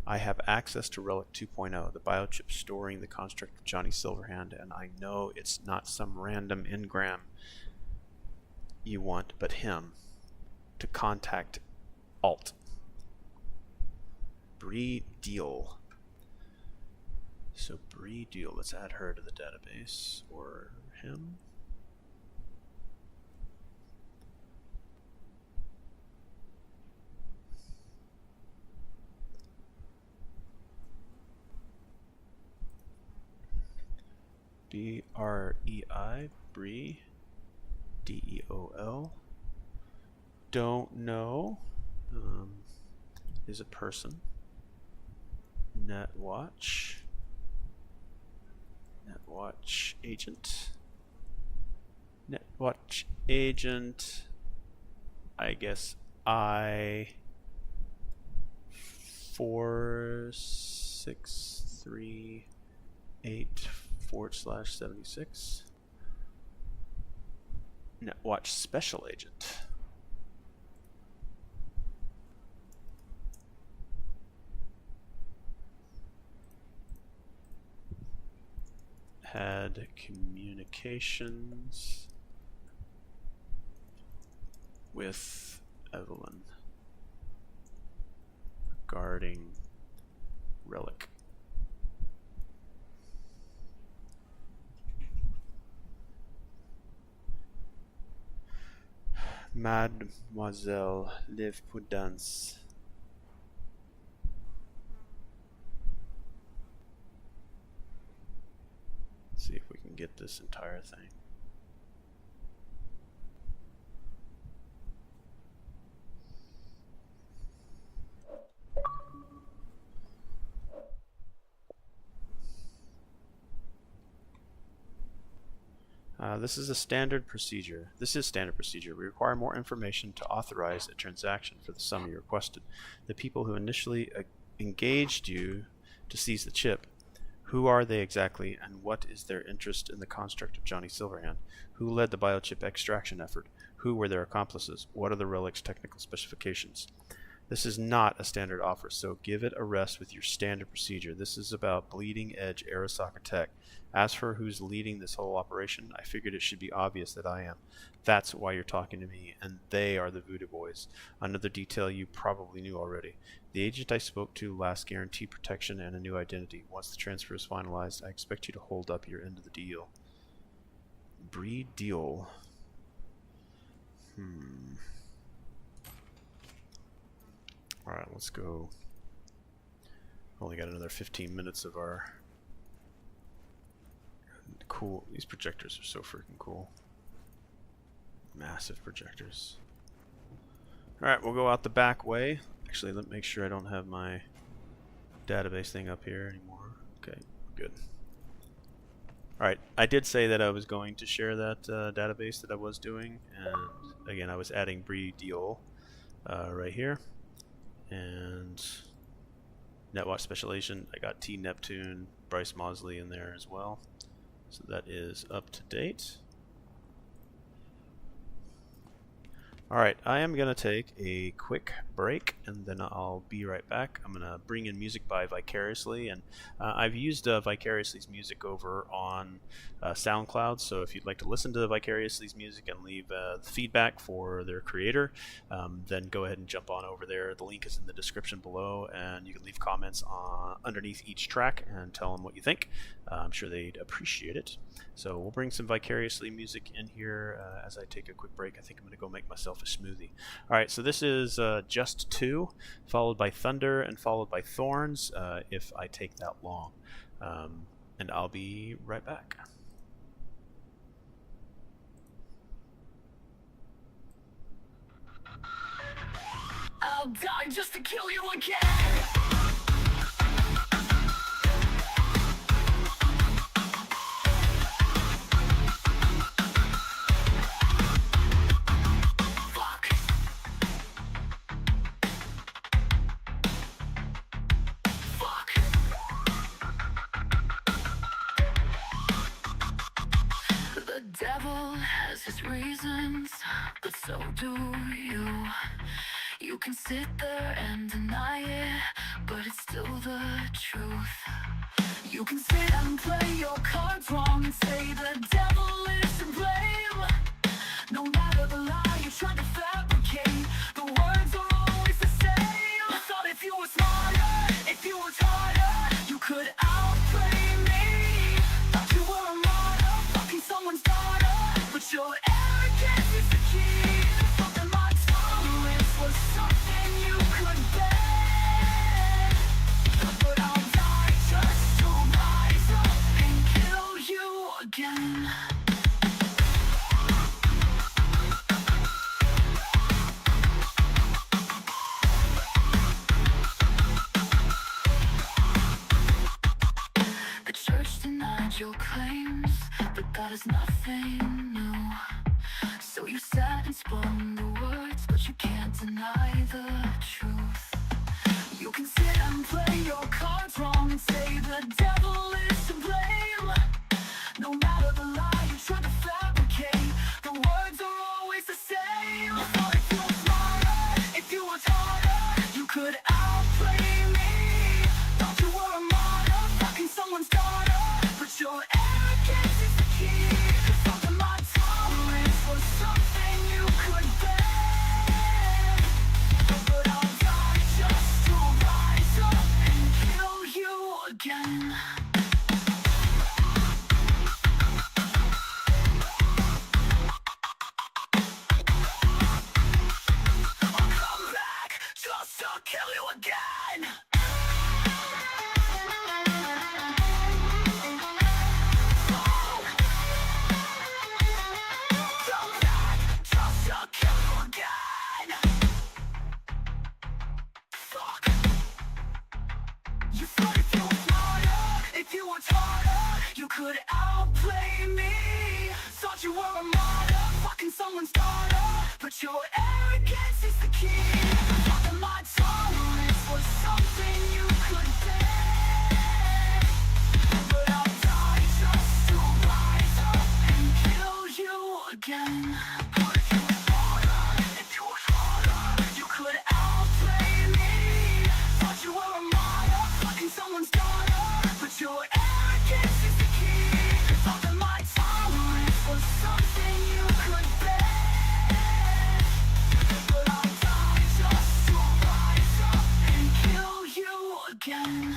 I have access to Relic 2.0, the biochip storing the construct of Johnny Silverhand, and I know it's not some random engram you want, but him to contact Alt. Bree Deal. So Bree Deal, let's add her to the database, or him. B-R-E-I, Bree, D-E-O-L. Don't know. Is a person. Netwatch. Netwatch agent. Netwatch agent. I guess I-4638/76. Netwatch special agent. Had communications with Evelyn regarding Relic. Mademoiselle Liv Prudence. See if we can get this entire thing. This is a standard procedure. This is standard procedure. We require more information to authorize a transaction for the sum you requested. The people who initially engaged you to seize the chip, who are they exactly, and what is their interest in the construct of Johnny Silverhand? Who led the biochip extraction effort? Who were their accomplices? What are the relic's technical specifications? This is not a standard offer, so give it a rest with your standard procedure. This is about bleeding edge Arasaka tech. As for who's leading this whole operation, I figured it should be obvious that I am. That's why you're talking to me, and they are the Voodoo Boys. Another detail you probably knew already. The agent I spoke to last guaranteed protection and a new identity. Once the transfer is finalized, I expect you to hold up your end of the deal. Breed deal. Alright, let's go. Only got another 15 minutes of our... Cool. These projectors are so freaking cool. Massive projectors. Alright, we'll go out the back way. Actually, let me make sure I don't have my database thing up here anymore. Okay, good. Alright, I did say that I was going to share that database that I was doing. And again, I was adding Breed deal right here. And NetWatch Special Agent, I got T Neptune, Bryce Mosley in there as well. So that is up to date. Alright, I am going to take a quick break and then I'll be right back. I'm going to bring in music by Vicariously, and I've used Vicariously's music over on SoundCloud, so if you'd like to listen to Vicariously's music and leave feedback for their creator, then go ahead and jump on over there. The link is in the description below, and you can leave comments underneath each track and tell them what you think. I'm sure they'd appreciate it. So we'll bring some Vicariously music in here as I take a quick break. I think I'm going to go make myself a smoothie. Alright, so this is Just 2, followed by Thunder, and followed by Thorns, if I take that long. And I'll be right back. I'll die just to kill you again. Devil has his reasons, but so do you. You can sit there and deny it, but it's still the truth. You can sit and play your cards wrong and say the devil is to blame. No matter the lie you try to fabricate, the words are always the same. I thought if you were smarter, if you were harder, you could outplay me. Thought you were a martyr, fucking someone's daughter. But your arrogance is the key. Thought that my tolerance was something you could bear. But I'll die just to rise up and kill you again. The church denied your claims, but that is nothing new. So you sat and spun the words, but you can't deny the truth. You can sit and play your cards wrong and say the devil is to blame. No matter the lie you try to fabricate, the words are always the same. I thought if you were smarter, if you were harder, you could outplay me. Thought you were a martyr, fucking someone's daughter. But your arrogance is the key. Thought that my tolerance was something you could bear. But I'll die just to rise up and kill you again. I'll come back just to kill you again. You could outplay me. Thought Thought you were a martyr, fucking someone's daughter, but your arrogance is the key. Thought that my tolerance was something you could bear, but I'll die just to rise up and kill you again. But if you were harder, if you were harder, you could outplay me. Thought you were a martyr, fucking someone's daughter, but your arrogance is the key. Thought that my tolerance was something you could bear, but I'll die just to rise up and kill you again.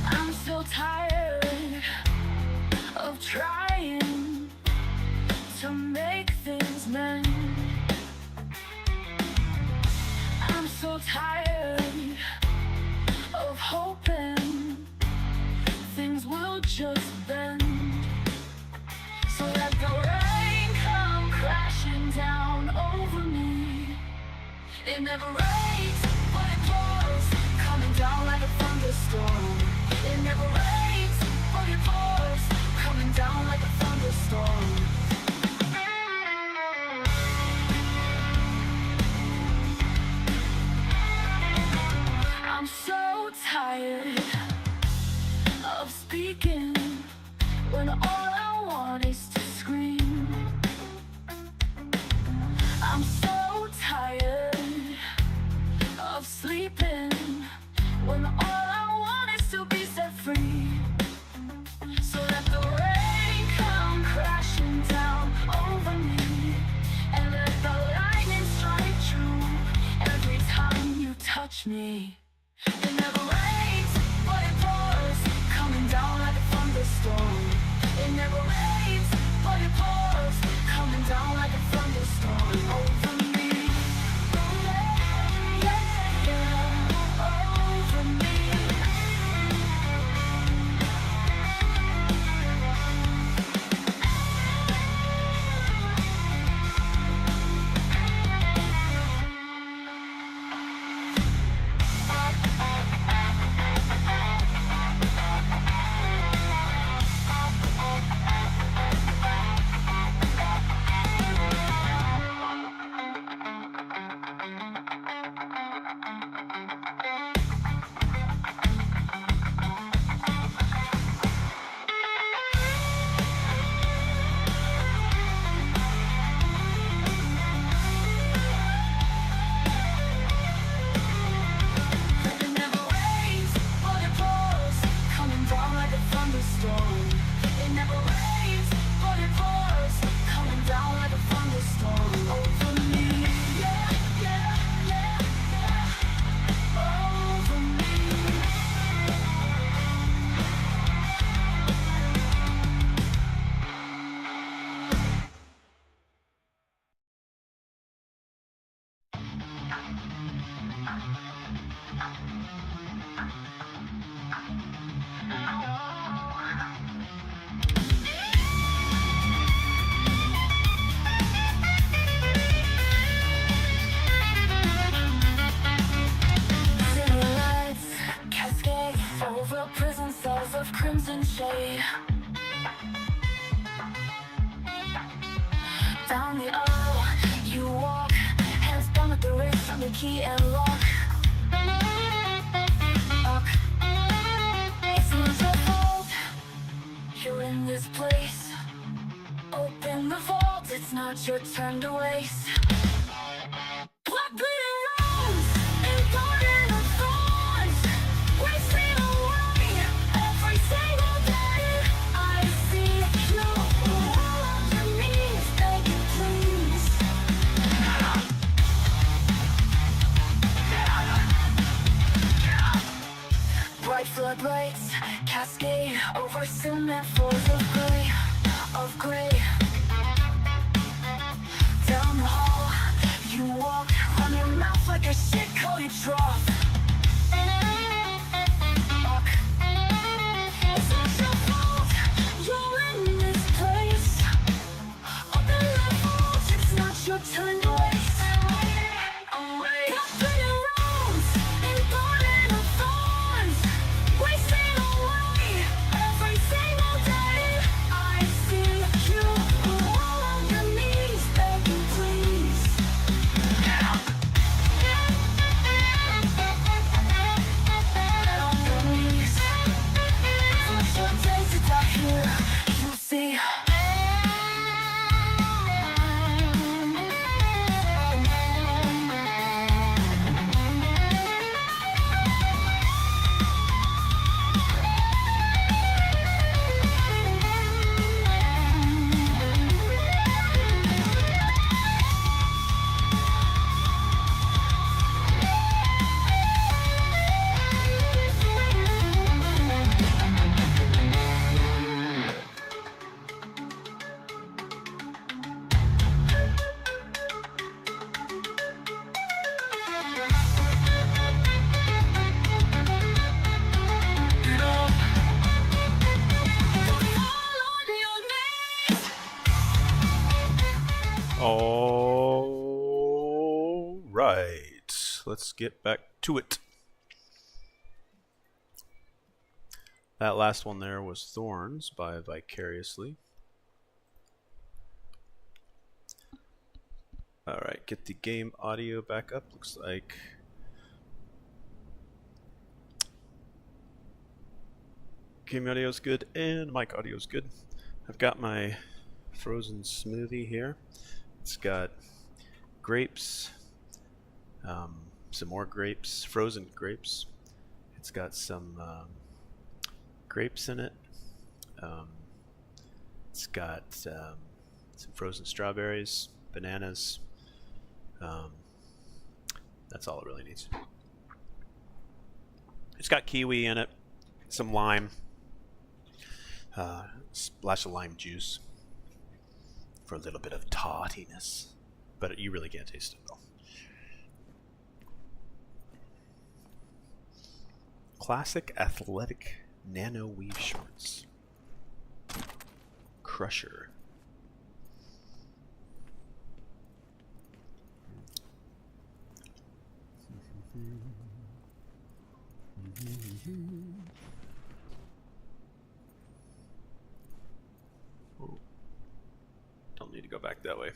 I'm so tired of trying to make things mend. I'm so tired of hoping things will just bend. So let the rain come crashing down over me. It never rains, but it pours, coming down like a thunderstorm. It never rains, but it pours, coming down like a thunderstorm. I'm so tired of speaking when all I want is to scream. I'm so tired of sleeping when all I want is to be set free. So let the rain come crashing down over me, and let the lightning strike true every time you touch me. It never rains, but it pours, coming down like a thunderstorm. It never rains, but it pours, coming down like a thunderstorm over me. Yeah, yeah, over me. It never rains, but it pours, coming down like a thunderstorm. It never rains, but it pours, coming down like a thunderstorm over me. Yeah, yeah, yeah, yeah, over me. City lights cascade over prison cells of crimson shade. Down the aisle you walk, hands down at the wrist on the key and lock. It's not your fault, you're in this place. Open the vault, it's not your turn to waste. Blood bleeding rooms and garden of thorns, wasting away every single cement floors of gray. Down the hall, you walk, run your mouth like a shit-coated trough. It's not your fault, you're in this place. Open the vault, it's not your turn to waste. Up in your rooms, and burning of thorns, wasting away every single day. I see you all on your knees, begging please. Get on your knees. It's your day to die here, you see. All right, let's get back to it. That last one there was Thorns by Vicariously. All right, get the game audio back up. Looks like game audio is good and mic audio is good. I've got my frozen smoothie here. It's got grapes, some more grapes, frozen grapes. It's got some grapes in it. It's got some frozen strawberries, bananas. That's all it really needs. It's got kiwi in it, some lime, splash of lime juice for a little bit of tawtiness, but you really can't taste it though. Classic athletic nano weave shorts. Crusher. Oh. Don't need to go back that way.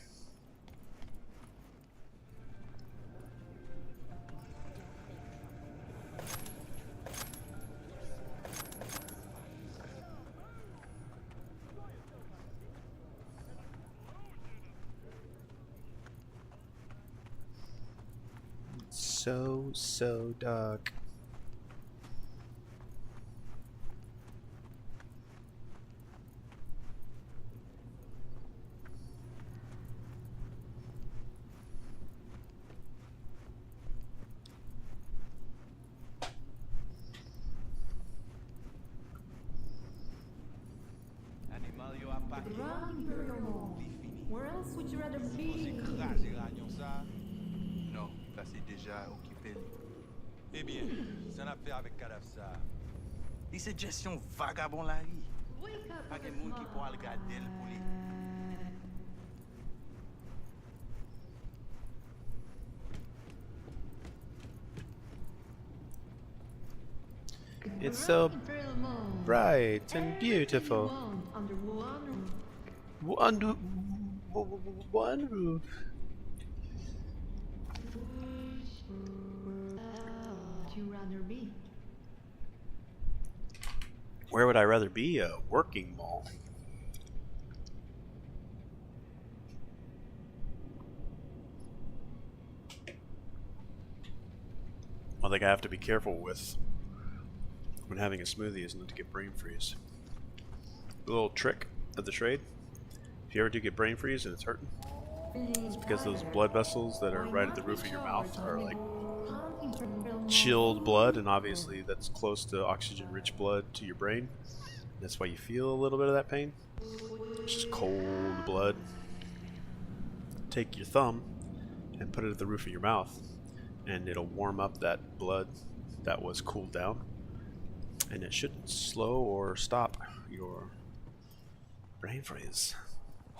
So dark. Where else would you rather be? Non, ça c'est déjà occupé. Eh bien, c'est une affaire avec cadavre ça. Et cette gestion vagabond la vie. Pas de monde qui pourra le garder pour lui. It's so bright and beautiful. Under One roof. Where would I rather be? A working mall. One thing I have to be careful with when having a smoothie is not to get brain freeze. A little trick of the trade. If you ever do get brain freeze and it's hurting, it's because those blood vessels that are right at the roof of your mouth are like chilled blood, and obviously that's close to oxygen-rich blood to your brain. That's why you feel a little bit of that pain. It's just cold blood. Take your thumb and put it at the roof of your mouth, and it'll warm up that blood that was cooled down, and it should slow or stop your brain freeze.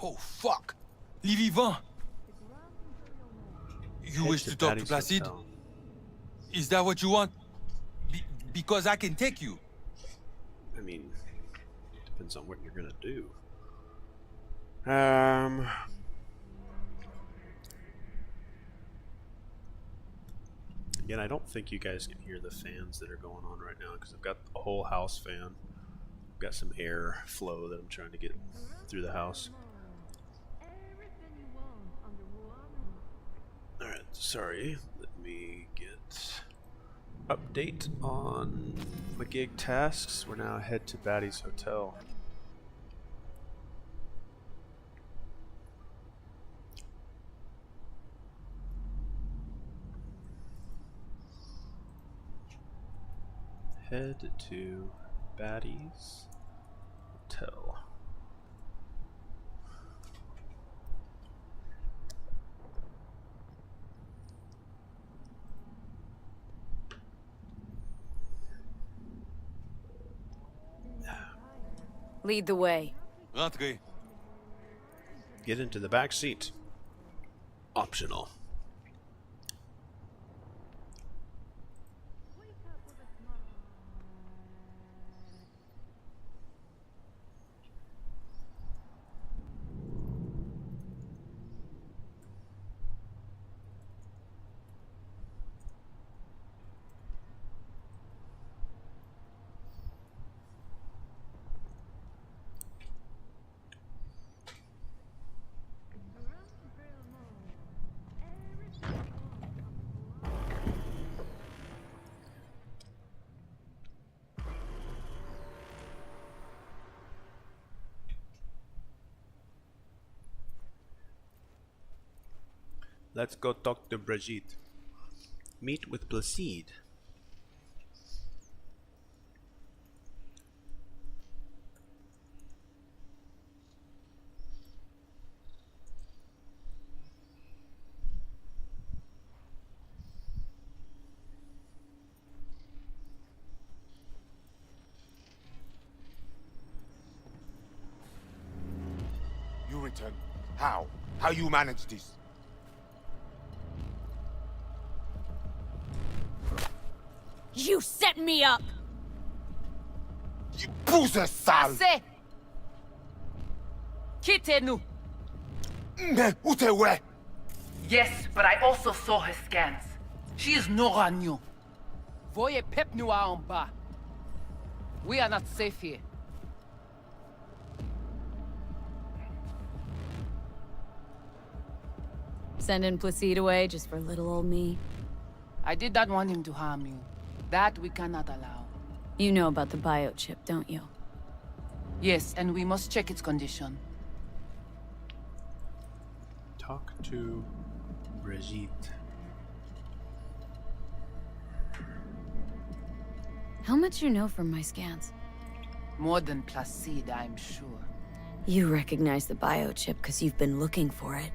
Oh, fuck! Les vivants! You wish to talk to Placide? Is that what you want? Because I can take you. I mean, depends on what you're gonna do. Again, I don't think you guys can hear the fans that are going on right now because I've got a whole house fan. I've got some air flow that I'm trying to get through the house. Alright, sorry. Let me get update on my gig tasks. We're now head to Batty's Hotel. Head to Batty's Hotel. Lead the way. Rentrez. Get into the back seat. Optional. Let's go talk to Brigitte. Meet with Placide. You return. How? How you manage this? You set me up! You boozer sale! Assez! Quittez-nous! Mais où t'es ouais? Yes, but I also saw her scans. She is no Ragnon. Voyez pep nous en bas. We are not safe here. Sending Placide away just for little old me. I did not want him to harm you. That we cannot allow. You know about the biochip, don't you? Yes, and we must check its condition. Talk to Brigitte. How much you know from my scans? More than Placide, I'm sure. You recognize the biochip because you've been looking for it.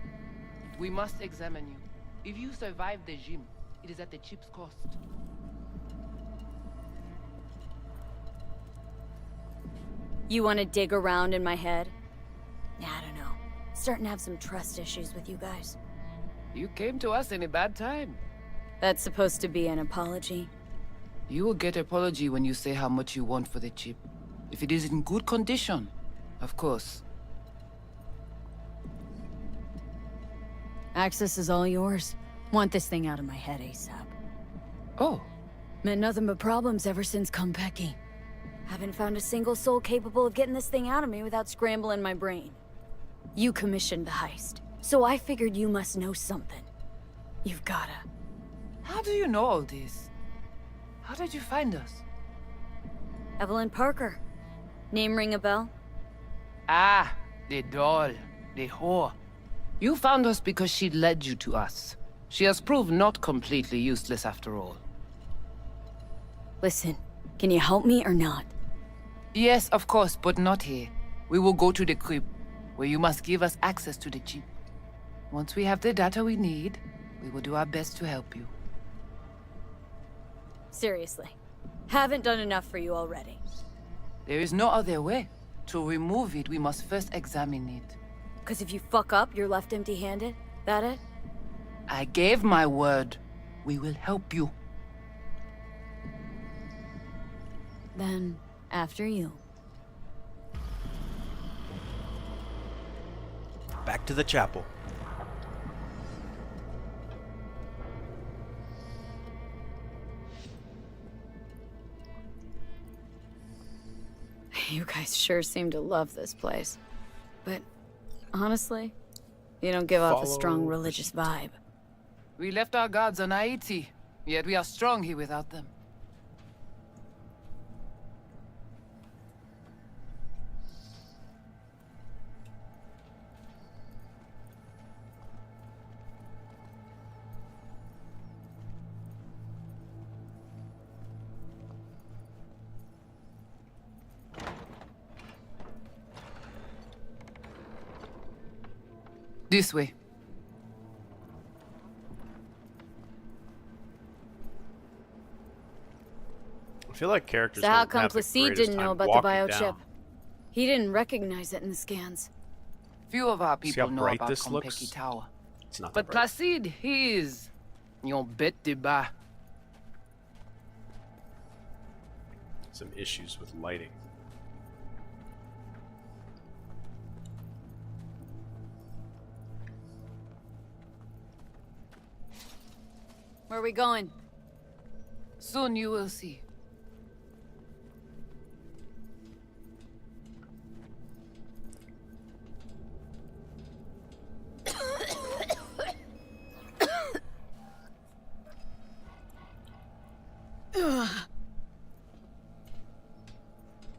We must examine you. If you survive the gym, it is at the chip's cost. You want to dig around in my head? I don't know. Starting to have some trust issues with you guys. You came to us in a bad time. That's supposed to be an apology. You will get apology when you say how much you want for the chip. If it is in good condition, of course. Access is all yours. Want this thing out of my head ASAP. Oh. Meant nothing but problems ever since Kompeki. Haven't found a single soul capable of getting this thing out of me without scrambling my brain. You commissioned the heist, so I figured you must know something. You've gotta. How do you know all this? How did you find us? Evelyn Parker. Name ring a bell? Ah, the doll. The whore. You found us because she led you to us. She has proved not completely useless after all. Listen, can you help me or not? Yes, of course, but not here. We will go to the crib, where you must give us access to the chip. Once we have the data we need, we will do our best to help you. Seriously. Haven't done enough for you already. There is no other way. To remove it, we must first examine it. Because if you fuck up, you're left empty-handed? That it? I gave my word. We will help you. Then, after you. Back to the chapel. You guys sure seem to love this place. But, honestly, you don't give off a strong religious vibe. We left our gods on Haiti, yet we are strong here without them. This way. I feel like characters So how don't come have the Placide greatest didn't know time about the walking biochip? down. He didn't recognize it in the scans. Few of our See people how know bright about this Kompeki looks? Tower. It's not But that bright. Placide, he is... Yon bête de bas. Some issues with lighting. Where are we going? Soon you will see.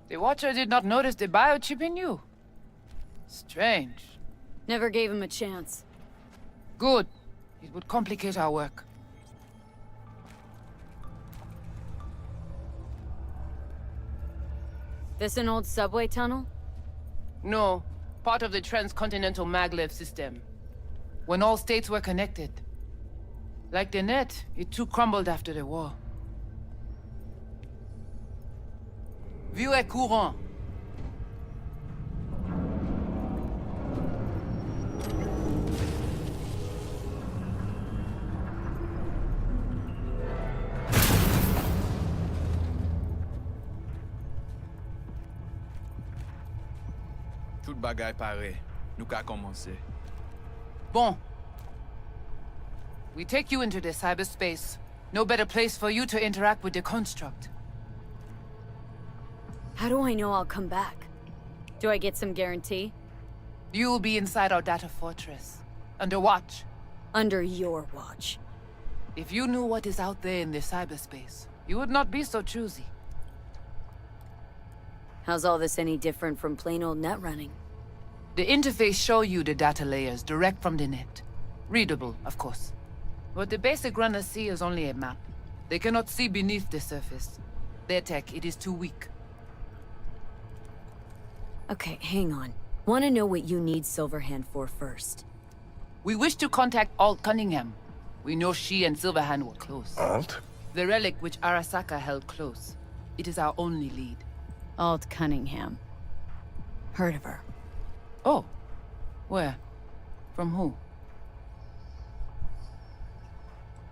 The Watcher did not notice the biochip in you. Strange. Never gave him a chance. Good. It would complicate our work. This an old subway tunnel? No. Part of the transcontinental maglev system. When all states were connected. Like the net, it too crumbled after the war. Vieux et courant. Tout bagay pare. Nou ka komanse. Bon. We take you into the cyberspace. No better place for you to interact with the construct. How do I know I'll come back? Do I get some guarantee? You will be inside our data fortress. Under watch. Under your watch. If you knew what is out there in the cyberspace, you would not be so choosy. How's all this any different from plain old net running? The interface show you the data layers direct from the net. Readable, of course. What the basic runners see is only a map. They cannot see beneath the surface. Their tech, it is too weak. Okay, hang on. Want to know what you need Silverhand for first. We wish to contact Alt Cunningham. We know she and Silverhand were close. Alt? The relic which Arasaka held close. It is our only lead. Alt Cunningham. Heard of her. Oh. Where? From who?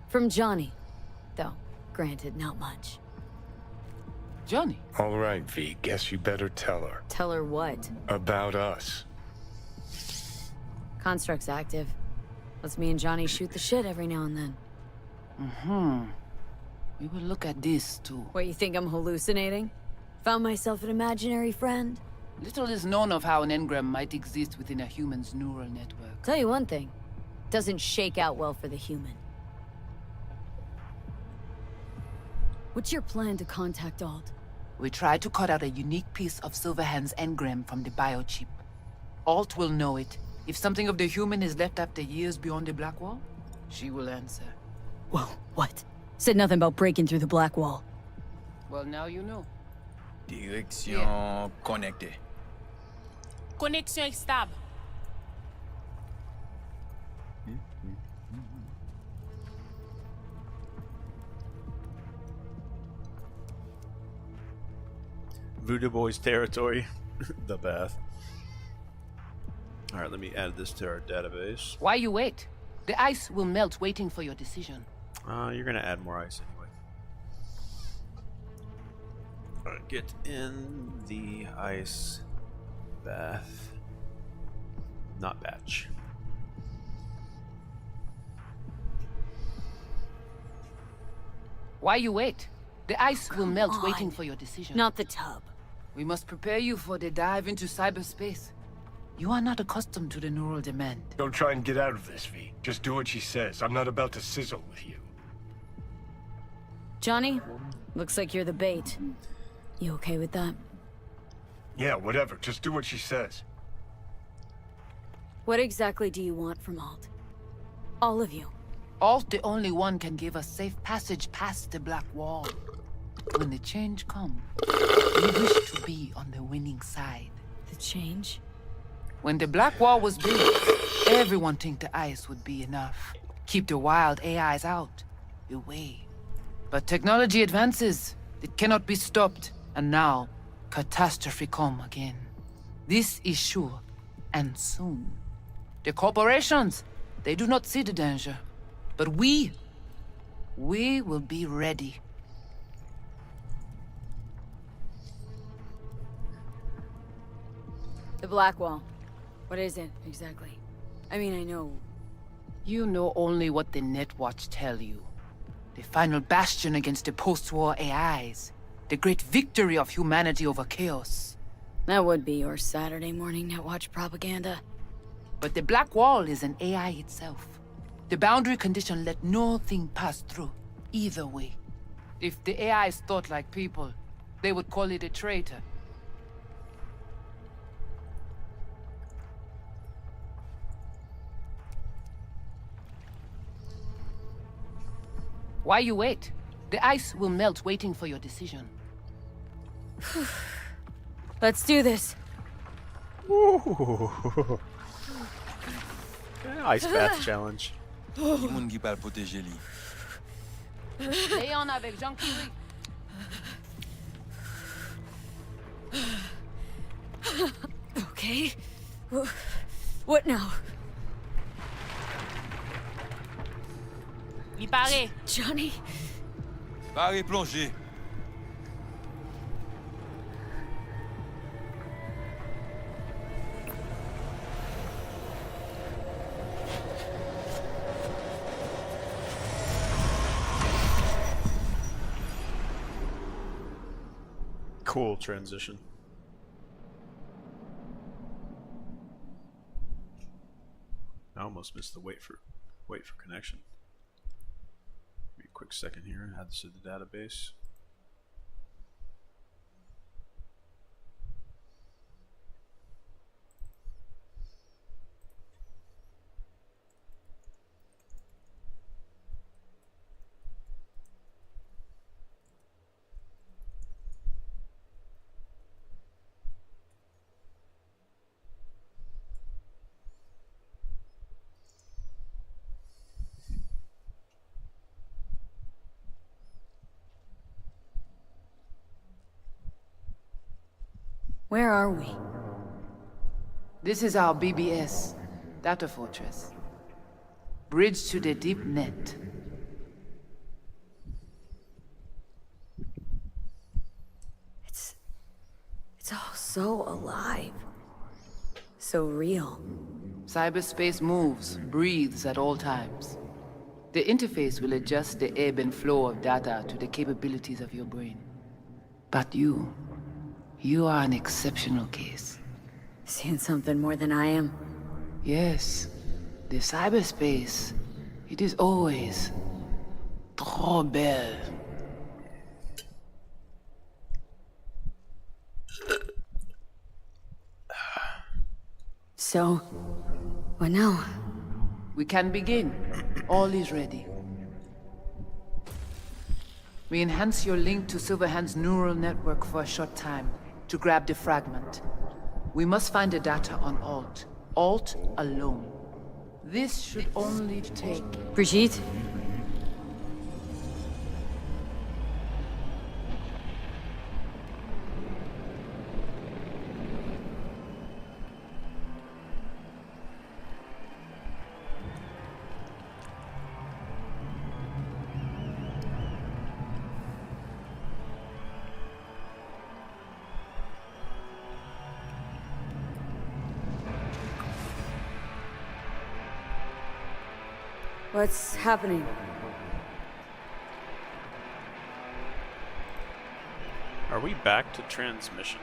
From Johnny. Though, granted, not much. Johnny? All right, V, guess you better tell her. Tell her what? About us. Construct's active. Lets me and Johnny shoot the shit every now and then. We will look at this, too. What, you think I'm hallucinating? Found myself an imaginary friend? Little is known of how an engram might exist within a human's neural network. Tell you one thing. Doesn't shake out well for the human. What's your plan to contact Alt? We try to cut out a unique piece of Silverhand's engram from the biochip. Alt will know it. If something of the human is left after years beyond the Black Wall, she will answer. Whoa, what? Said nothing about breaking through the Black Wall. Well, now you know. Direction connectée. Connexion stable. Voodoo Boys territory. The bath. Alright, let me add this to our database. Why you wait? The ice will melt waiting for your decision. You're gonna add more ice anyway. Alright, get in the ice bath. Not batch. Why you wait? The ice will melt waiting for your decision. Not the tub. We must prepare you for the dive into cyberspace. You are not accustomed to the neural demand. Don't try and get out of this, V. Just do what she says. I'm not about to sizzle with you. Johnny, looks like you're the bait. You okay with that? Yeah, whatever. Just do what she says. What exactly do you want from Alt? All of you. Alt, the only one, can give us safe passage past the Black Wall. When the change comes, we wish to be on the winning side. The change? When the Black Wall was built, everyone think the ice would be enough. Keep the wild AIs out, away. But technology advances. It cannot be stopped. And now, catastrophe come again. This is sure, and soon. The corporations, they do not see the danger. But we will be ready. The Black Wall. What is it, exactly? I mean, I know... You know only what the Netwatch tell you. The final bastion against the post-war AIs. The great victory of humanity over chaos. That would be your Saturday morning Netwatch propaganda. But the Black Wall is an AI itself. The boundary condition let nothing pass through, either way. If the AIs thought like people, they would call it a traitor. Why you wait? The ice will melt waiting for your decision. Let's do this. Ooh. Ice bath challenge. Qui moun qui parle protéger li? Léon avec Jean-Curie. Okay. What now? Il paraît. Johnny? Paré plonger. Cool transition. I almost missed the wait for connection. Give me a quick second here. Add this to the database. Where are we? This is our BBS, Data Fortress. Bridge to the deep net. It's all so alive. So real. Cyberspace moves, breathes at all times. The interface will adjust the ebb and flow of data to the capabilities of your brain. But you are an exceptional case. Seeing something more than I am? Yes. The cyberspace, it is always trop belle. So, what now? We can begin. All is ready. We enhance your link to Silverhand's neural network for a short time to grab the fragment. We must find the data on Alt. Alt alone. This should only take... Brigitte? What's happening? Are we back to transmission?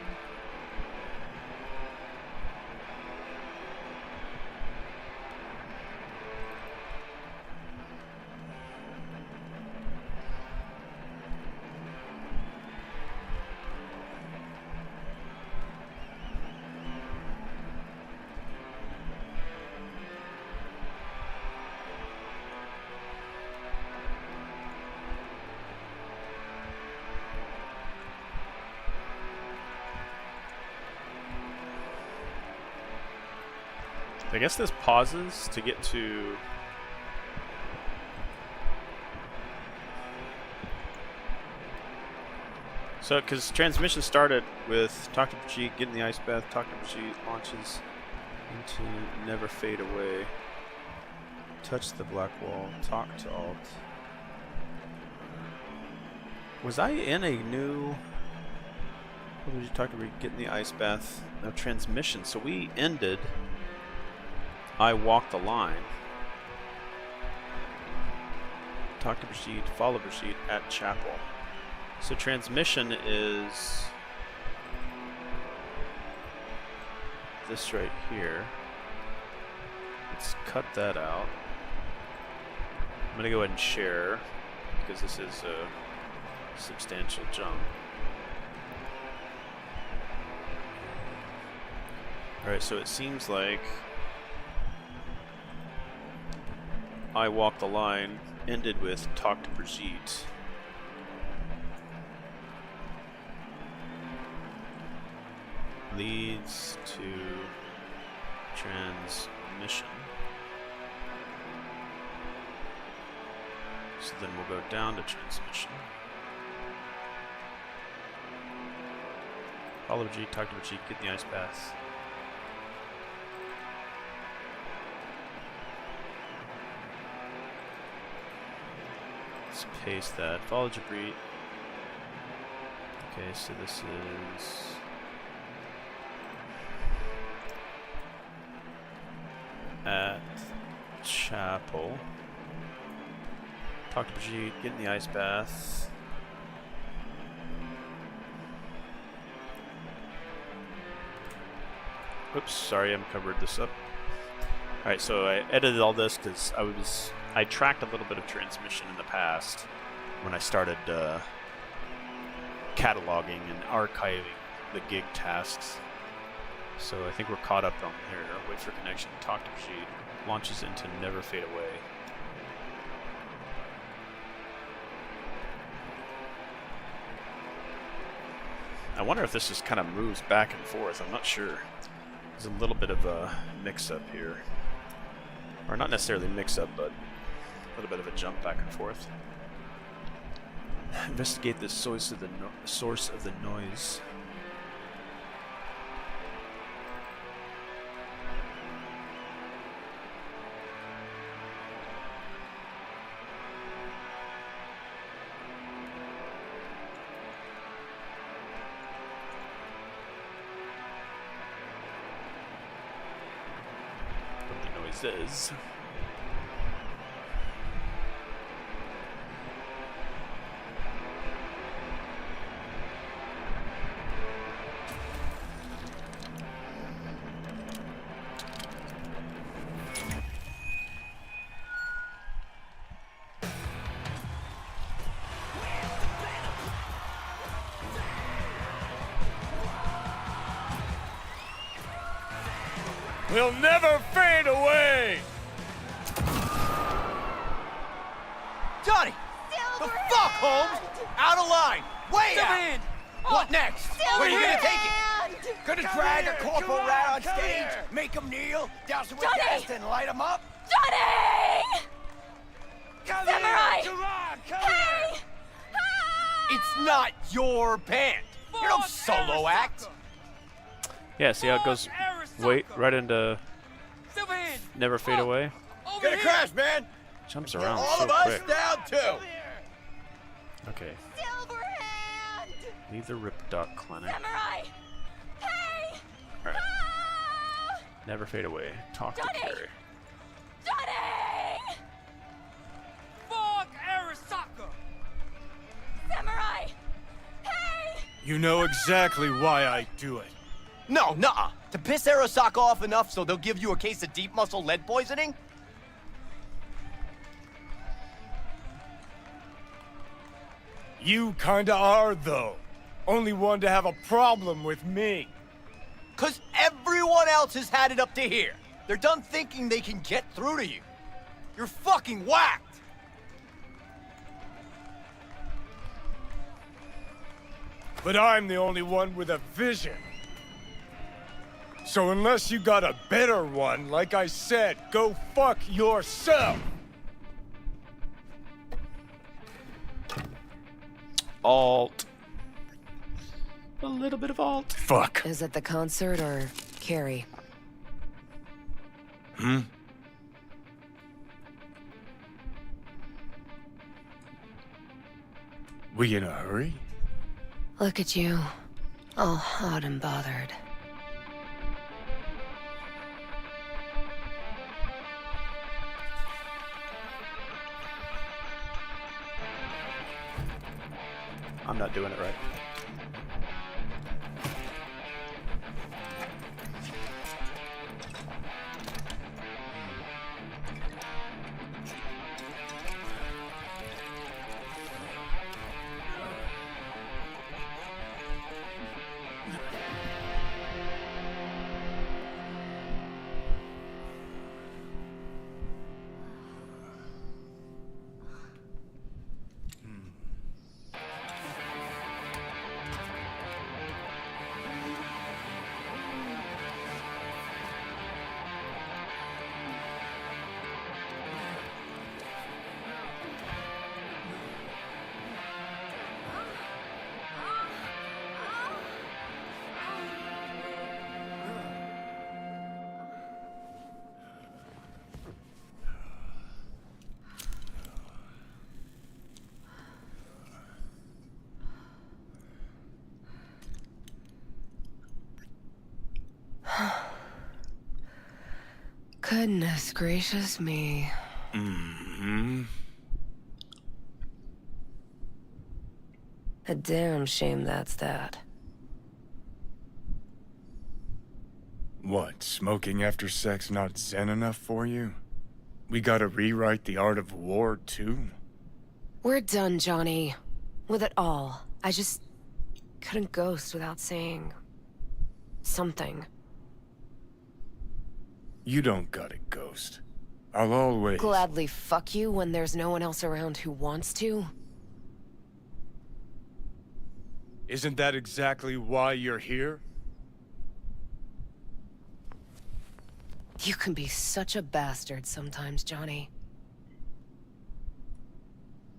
I guess this pauses to get to... So, because transmission started with talk to Brigitte, get in the ice bath, talk to Brigitte, launches into never fade away, touch the black wall, talk to Alt. Was I in a new... What did you talk to Brigitte, get in the ice bath? No, transmission. So we ended... I walk the line. Talk to Brigitte, follow Brigitte at chapel. So transmission is this right here. Let's cut that out. I'm gonna go ahead and share because this is a substantial jump. Alright, so it seems like I walk the line ended with talk to Brigitte. Leads to transmission. So then we'll go down to transmission. Follow Brigitte, talk to Brigitte, get in the ice bath. Let's paste that. Follow Brigitte. Okay, so this is at chapel. Talk to Brigitte, get in the ice bath. Oops, sorry, I covered this up. Alright, so I edited all this because I tracked a little bit of transmission in the past when I started cataloging and archiving the gig tasks. So I think we're caught up on here. Wait for connection, talk to Brigitte, launches into never fade away. I wonder if this just kind of moves back and forth. I'm not sure. There's a little bit of a mix-up here. Or not necessarily mix-up, but a little bit of a jump back and forth. Investigate the source of the noise. Is. We'll never fade away! Johnny! The fuck, Holmes? Out of line! Way out! Silverhand! What next? Where are you gonna take it? Gonna drag a corporal rat on stage, make him kneel, douse him with gas, and light him up? Johnny! Samurai! Hey! It's not your band. You're no solo act. Yeah, see how it goes? Wait, right into Silverhand! Never Fade Away. Gonna crash, man. Jumps around All so of us quick. down too. Okay. Silverhand! Leave the Rip Doc Clinic. Samurai! Hey! Alright. Never Fade Away. Talk Johnny! to Carrie. Johnny! Fuck Arasaka! Samurai! Hey! You know exactly why I do it. No, nuh-uh. To piss Arasaka off enough so they'll give you a case of deep muscle lead poisoning? You kinda are, though. Only one to have a problem with me. 'Cause everyone else has had it up to here. They're done thinking they can get through to you. You're fucking whacked. But I'm the only one with a vision. So unless you got a better one, like I said, go fuck yourself! Alt. A little bit of alt. Fuck. Is it the concert or Carrie? Hmm? We in a hurry? Look at you. All hot and bothered. I'm not doing it right. Goodness gracious me. Mm-hmm. A damn shame that's that. What, smoking after sex not zen enough for you? We gotta rewrite the art of war, too? We're done, Johnny. With it all. I just couldn't ghost without saying something. You don't got it, Ghost. I'll always... Gladly fuck you when there's no one else around who wants to. Isn't that exactly why you're here? You can be such a bastard sometimes, Johnny.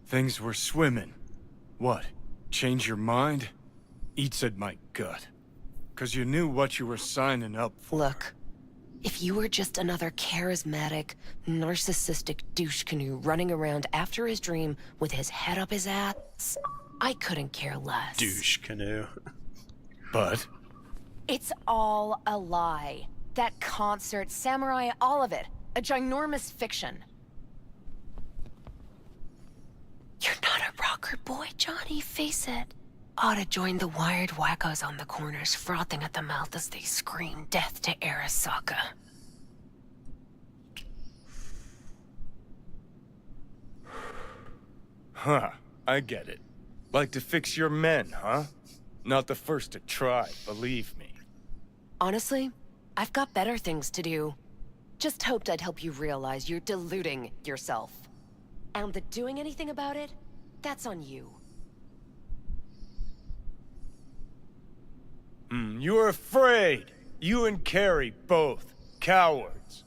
Things were swimming. What? Change your mind? Eats at my gut. 'Cause you knew what you were signing up for. Look, if you were just another charismatic, narcissistic douche canoe running around after his dream with his head up his ass, I couldn't care less. Douche canoe. But? It's all a lie. That concert, Samurai, all of it. A ginormous fiction. You're not a rocker boy, Johnny, face it. Ought to join the wired wackos on the corners, frothing at the mouth as they scream death to Arasaka. Huh, I get it. Like to fix your men, huh? Not the first to try, believe me. Honestly, I've got better things to do. Just hoped I'd help you realize you're deluding yourself. And that doing anything about it, that's on you. you were afraid. You and Carrie both. Cowards.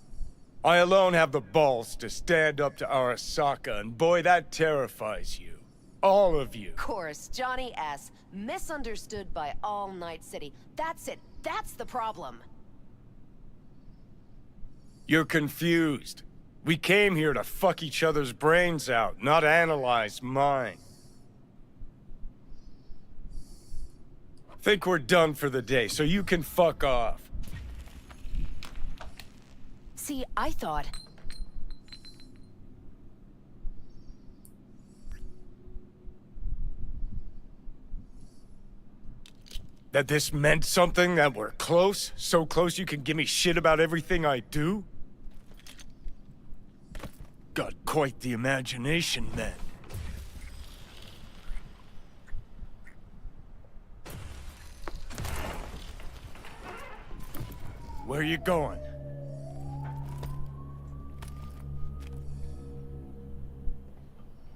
I alone have the balls to stand up to Arasaka, and boy, that terrifies you. All of you. Of course, Johnny S. Misunderstood by all Night City. That's it. That's the problem. You're confused. We came here to fuck each other's brains out, not analyze mine. Think we're done for the day, so you can fuck off. See, I thought... that this meant something, that we're close? So close you can give me shit about everything I do? Got quite the imagination, then. Where you going?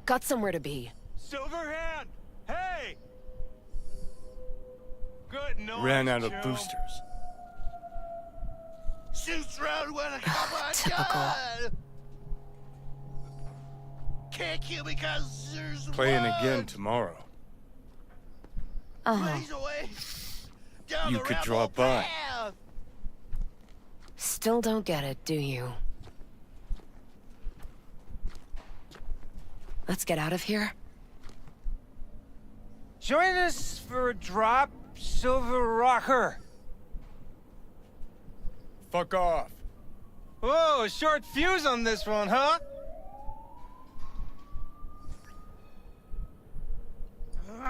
Got somewhere to be. Silverhand! Hey! Good noise, Ran out of Joe. boosters. Shoots round when I come on. Typical. Can't kill me cause there's Playing one. again tomorrow. Blaze away. Down You the could rebel drop by. path. Still don't get it, do you? Let's get out of here. Join us for a drop, Silver Rocker. Fuck off. Whoa, short fuse on this one, huh?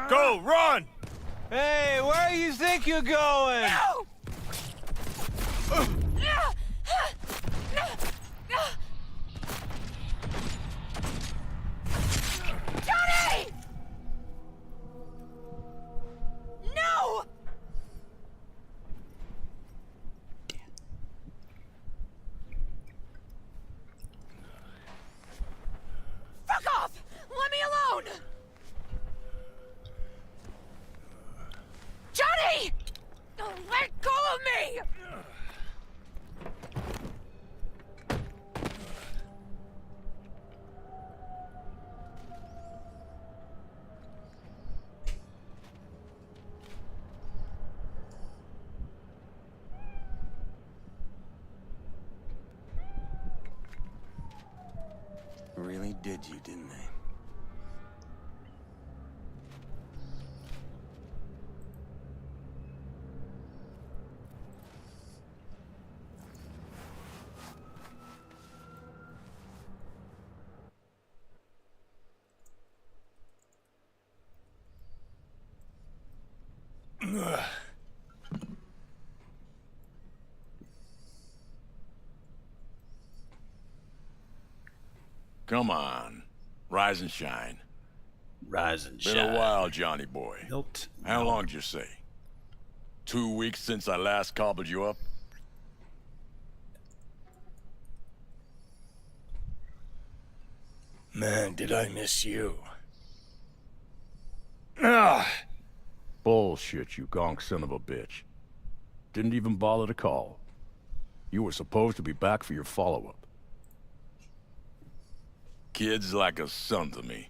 Go, run! Hey, where do you think you're going? No! Johnny! No! Fuck off! Let me alone! Johnny! Let go of me! Really did you, didn't they? Come on. Rise and shine. Rise and shine. Been a while, Johnny boy. Milt. How long'd you say? 2 weeks since I last cobbled you up? Man, did I miss you. Ah! Bullshit, you gonk son of a bitch. Didn't even bother to call. You were supposed to be back for your follow-up. Kid's like a son to me.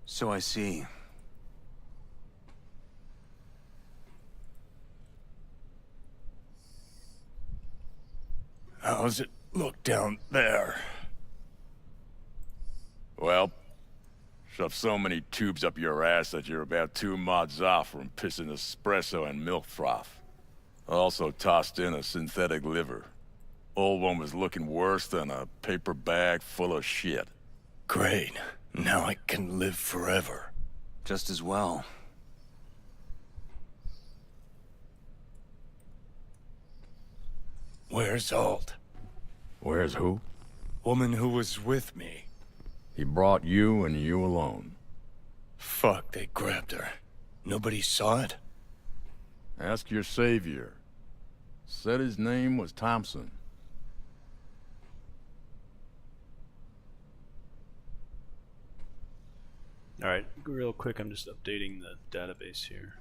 So I see. How's it look down there? Well, shoved so many tubes up your ass that you're about 2 mods off from pissing espresso and milk froth. Also tossed in a synthetic liver. Old one was looking worse than a paper bag full of shit. Great. Now I can live forever. Just as well. Where's Alt? Where's who? Woman who was with me. He brought you and you alone. Fuck, they grabbed her. Nobody saw it? Ask your savior. Said his name was Thompson. All right, real quick, I'm just updating the database here.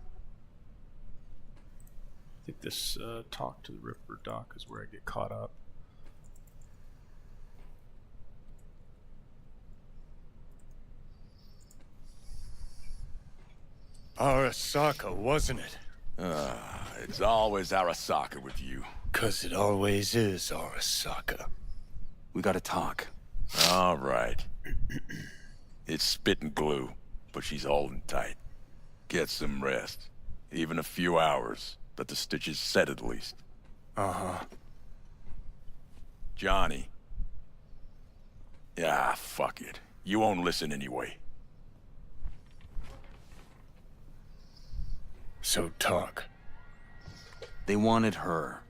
think this talk to the Ripper Doc is where I get caught up. Arasaka, wasn't it? It's always Arasaka with you. 'Cause it always is Arasaka. We gotta talk. All right. It's spit and glue, but she's holding tight. Get some rest. Even a few hours. Let the stitches set at least. Uh-huh. Johnny. Yeah, fuck it. You won't listen anyway. So talk. They wanted her.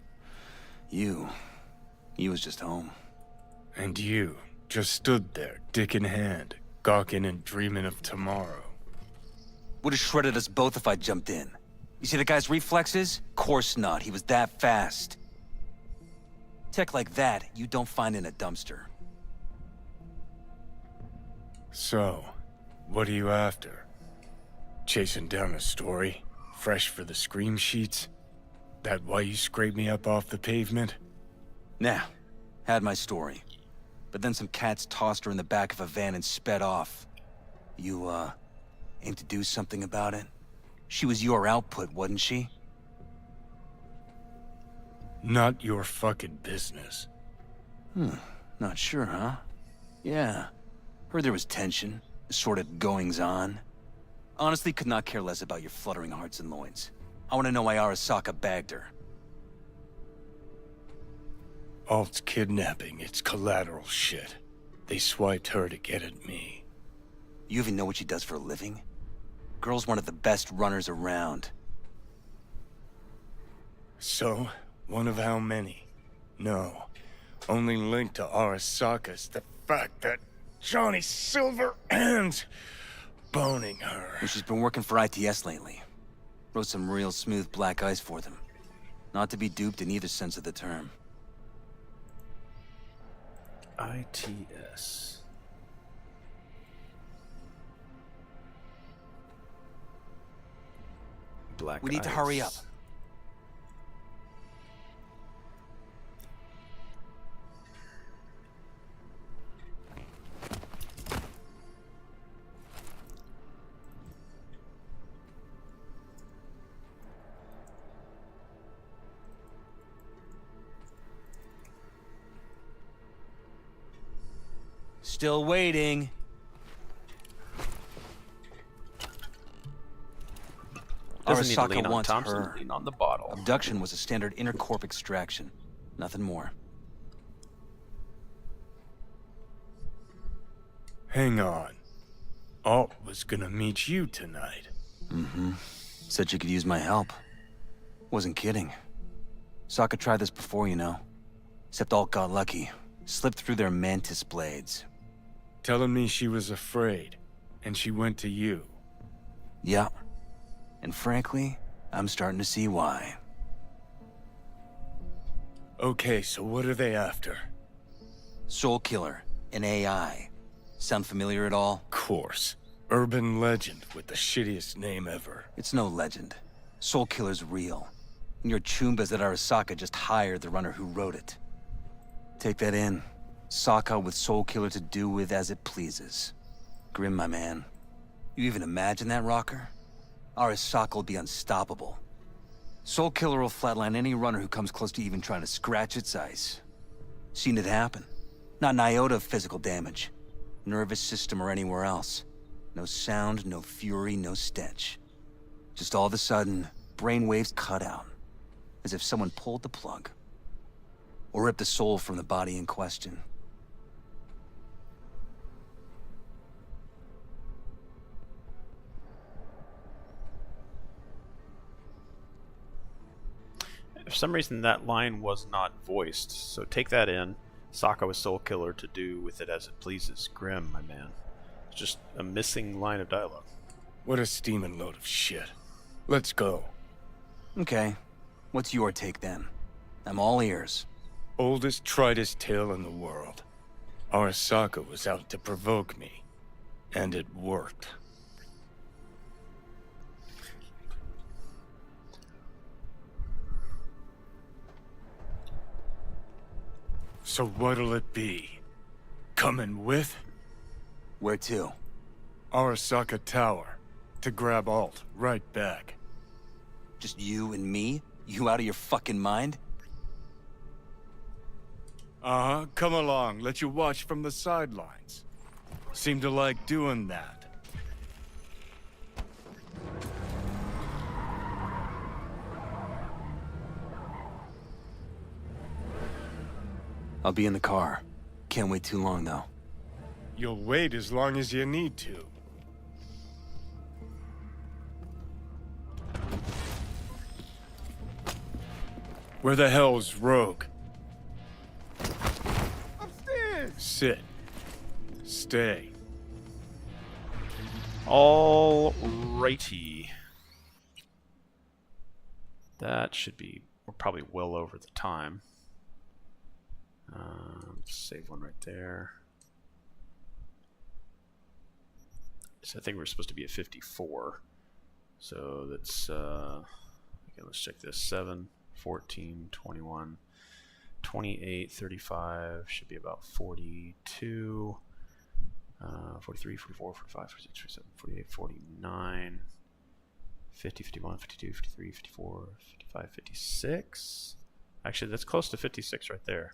You was just home. And you just stood there, dick in hand, gawking and dreaming of tomorrow. Would've shredded us both if I jumped in. You see the guy's reflexes? Course not, he was that fast. Tech like that, you don't find in a dumpster. So, what are you after? Chasing down a story? Fresh for the scream sheets? That why you scraped me up off the pavement? Nah, had my story. But then some cats tossed her in the back of a van and sped off. You, aim to do something about it? She was your output, wasn't she? Not your fucking business. Not sure, huh? Yeah. Heard there was tension, assorted goings-on. Honestly, could not care less about your fluttering hearts and loins. I want to know why Arasaka bagged her. Alt's kidnapping, it's collateral shit. They swiped her to get at me. You even know what she does for a living? Girl's one of the best runners around. So, one of how many? No. Only link to Arasaka's the fact that Johnny Silverhand's boning her. And she's been working for ITS lately. Wrote some real smooth black ice for them. Not to be duped in either sense of the term. ITS. Black We need to hurry up. Still waiting. Doesn't need to lean Arasaka on wants Thompson, her. lean on the bottle. Abduction was a standard intercorp extraction. Nothing more. Hang on. Alt was gonna meet you tonight. Mm-hmm. Said you could use my help. Wasn't kidding. Sokka tried this before, you know. Except Alt got lucky. Slipped through their mantis blades. Telling me she was afraid, and she went to you. Yeah. And frankly, I'm starting to see why. Okay, so what are they after? Soul Killer, an AI. Sound familiar at all? Course. Urban legend with the shittiest name ever. It's no legend. Soul Killer's real. And your Chumbas at Arasaka just hired the runner who wrote it. Take that in. Sokka with Soul Killer to do with as it pleases. Grim, my man. You even imagine that, Rocker? Arasaka will be unstoppable. Soul Killer will flatline any runner who comes close to even trying to scratch its ice. Seen it happen. Not an iota of physical damage. Nervous system or anywhere else. No sound, no fury, no stench. Just all of a sudden, brainwaves cut out. As if someone pulled the plug. Or ripped the soul from the body in question. For some reason, that line was not voiced, so take that in. Sokka with Soul Killer to do with it as it pleases. Grim, my man. It's just a missing line of dialogue. What a steaming load of shit. Let's go. Okay. What's your take then? I'm all ears. Oldest, tritest tale in the world. Arasaka was out to provoke me. And it worked. So what'll it be? Coming with? Where to? Arasaka Tower. To grab Alt right back. Just you and me? You out of your fucking mind? Uh-huh, come along, let you watch from the sidelines. Seem to like doing that. I'll be in the car. Can't wait too long, though. You'll wait as long as you need to. Where the hell's Rogue? Upstairs! Sit. Stay. All righty. That should be, we're probably well over the time. Let's save one right there. So I think we're supposed to be at 54. So that's, okay, let's check this. 7, 14, 21, 28, 35, should be about 42, 43, 44, 45, 46, 47, 48, 49, 50, 51, 52, 53, 54, 55, 56. Actually, that's close to 56 right there.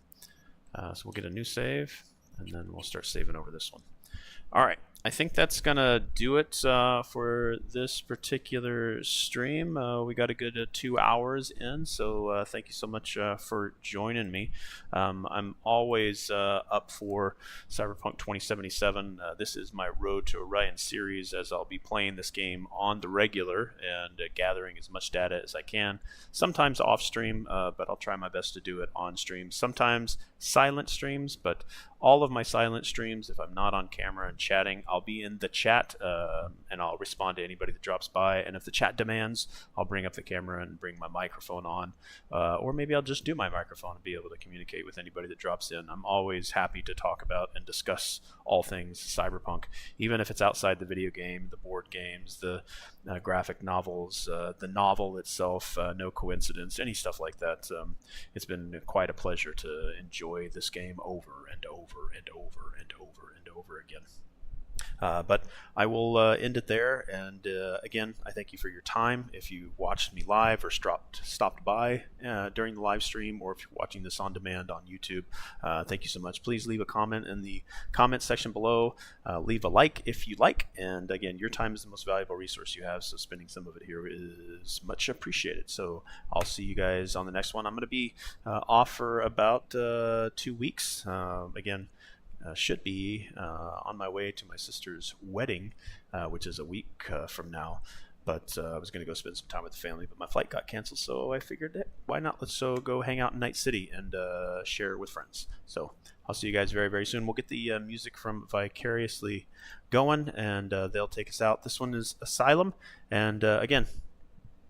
So we'll get a new save, and then we'll start saving over this one. All right, I think that's gonna do it for this particular stream. We got a good 2 hours in, so thank you so much for joining me. I'm always up for Cyberpunk 2077. This is my Road to Orion series, as I'll be playing this game on the regular and gathering as much data as I can. Sometimes off stream, but I'll try my best to do it on stream. Sometimes silent streams, but all of my silent streams, if I'm not on camera and chatting, I'll be in the chat and I'll respond to anybody that drops by. And if the chat demands, I'll bring up the camera and bring my microphone on. Or maybe I'll just do my microphone and be able to communicate with anybody that drops in. I'm always happy to talk about and discuss all things Cyberpunk, even if it's outside the video game, the board games, the graphic novels, the novel itself, No Coincidence, any stuff like that. It's been quite a pleasure to enjoy this game over and over and over and over and over again. But I will end it there, and again, I thank you for your time. If you watched me live or stopped by during the live stream, or if you're watching this on demand on YouTube, thank you so much. Please leave a comment in the comment section below. Leave a like if you like, and again, your time is the most valuable resource you have, so spending some of it here is much appreciated. So I'll see you guys on the next one. I'm going to be off for about 2 weeks. Again, should be on my way to my sister's wedding, which is a week from now. But I was going to go spend some time with the family, but my flight got canceled, so I figured, why not? Let's go hang out in Night City and share it with friends. So I'll see you guys very, very soon. We'll get the music from Vicariously going, and they'll take us out. This one is Asylum, and again,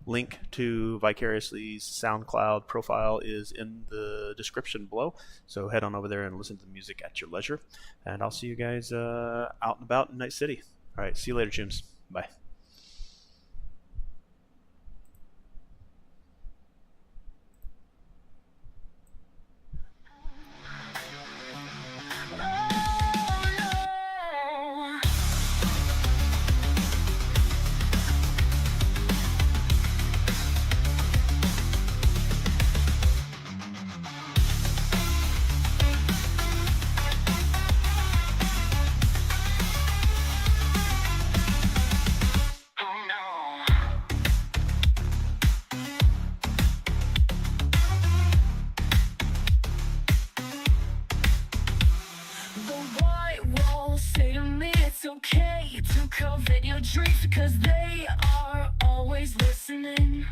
link to Vicariously's SoundCloud profile is in the description below, so head on over there and listen to the music at your leisure, and I'll see you guys out and about in Night City. All right, see you later, Chooms. Bye. Okay to covet your dreams because they are always listening.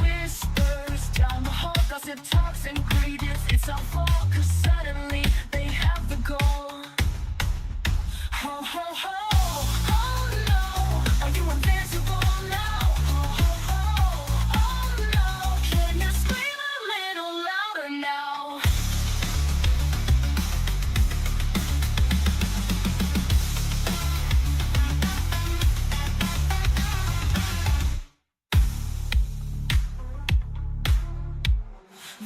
Whispers down the hall, gossip talks and greetings. It's all fall cause suddenly they have the goal. Ho ho ho, oh no, are you invincible now? Ho ho ho, oh no, can you scream a little louder now?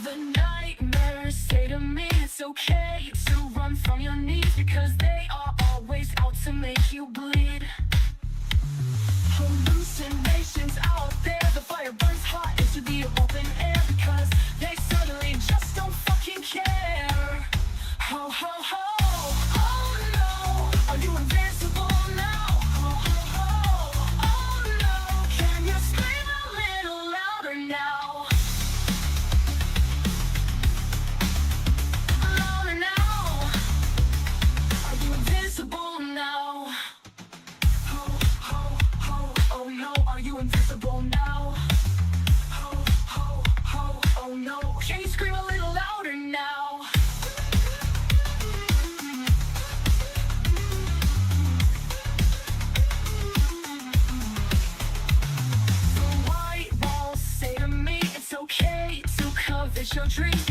The nightmares from your knees, because they are always out to make you bleed. Hallucinations out there, the fire burns hot into the open air, because they suddenly just don't fucking care. Ho ho ho, oh no, are you invincible now? Ho ho ho, oh no, can you scream a little louder now? Louder now, are you invincible now? Ho ho ho, oh no, are you invincible now? Ho ho ho, oh no, can you scream a little louder now? The white walls say to me it's okay to covet your dreams,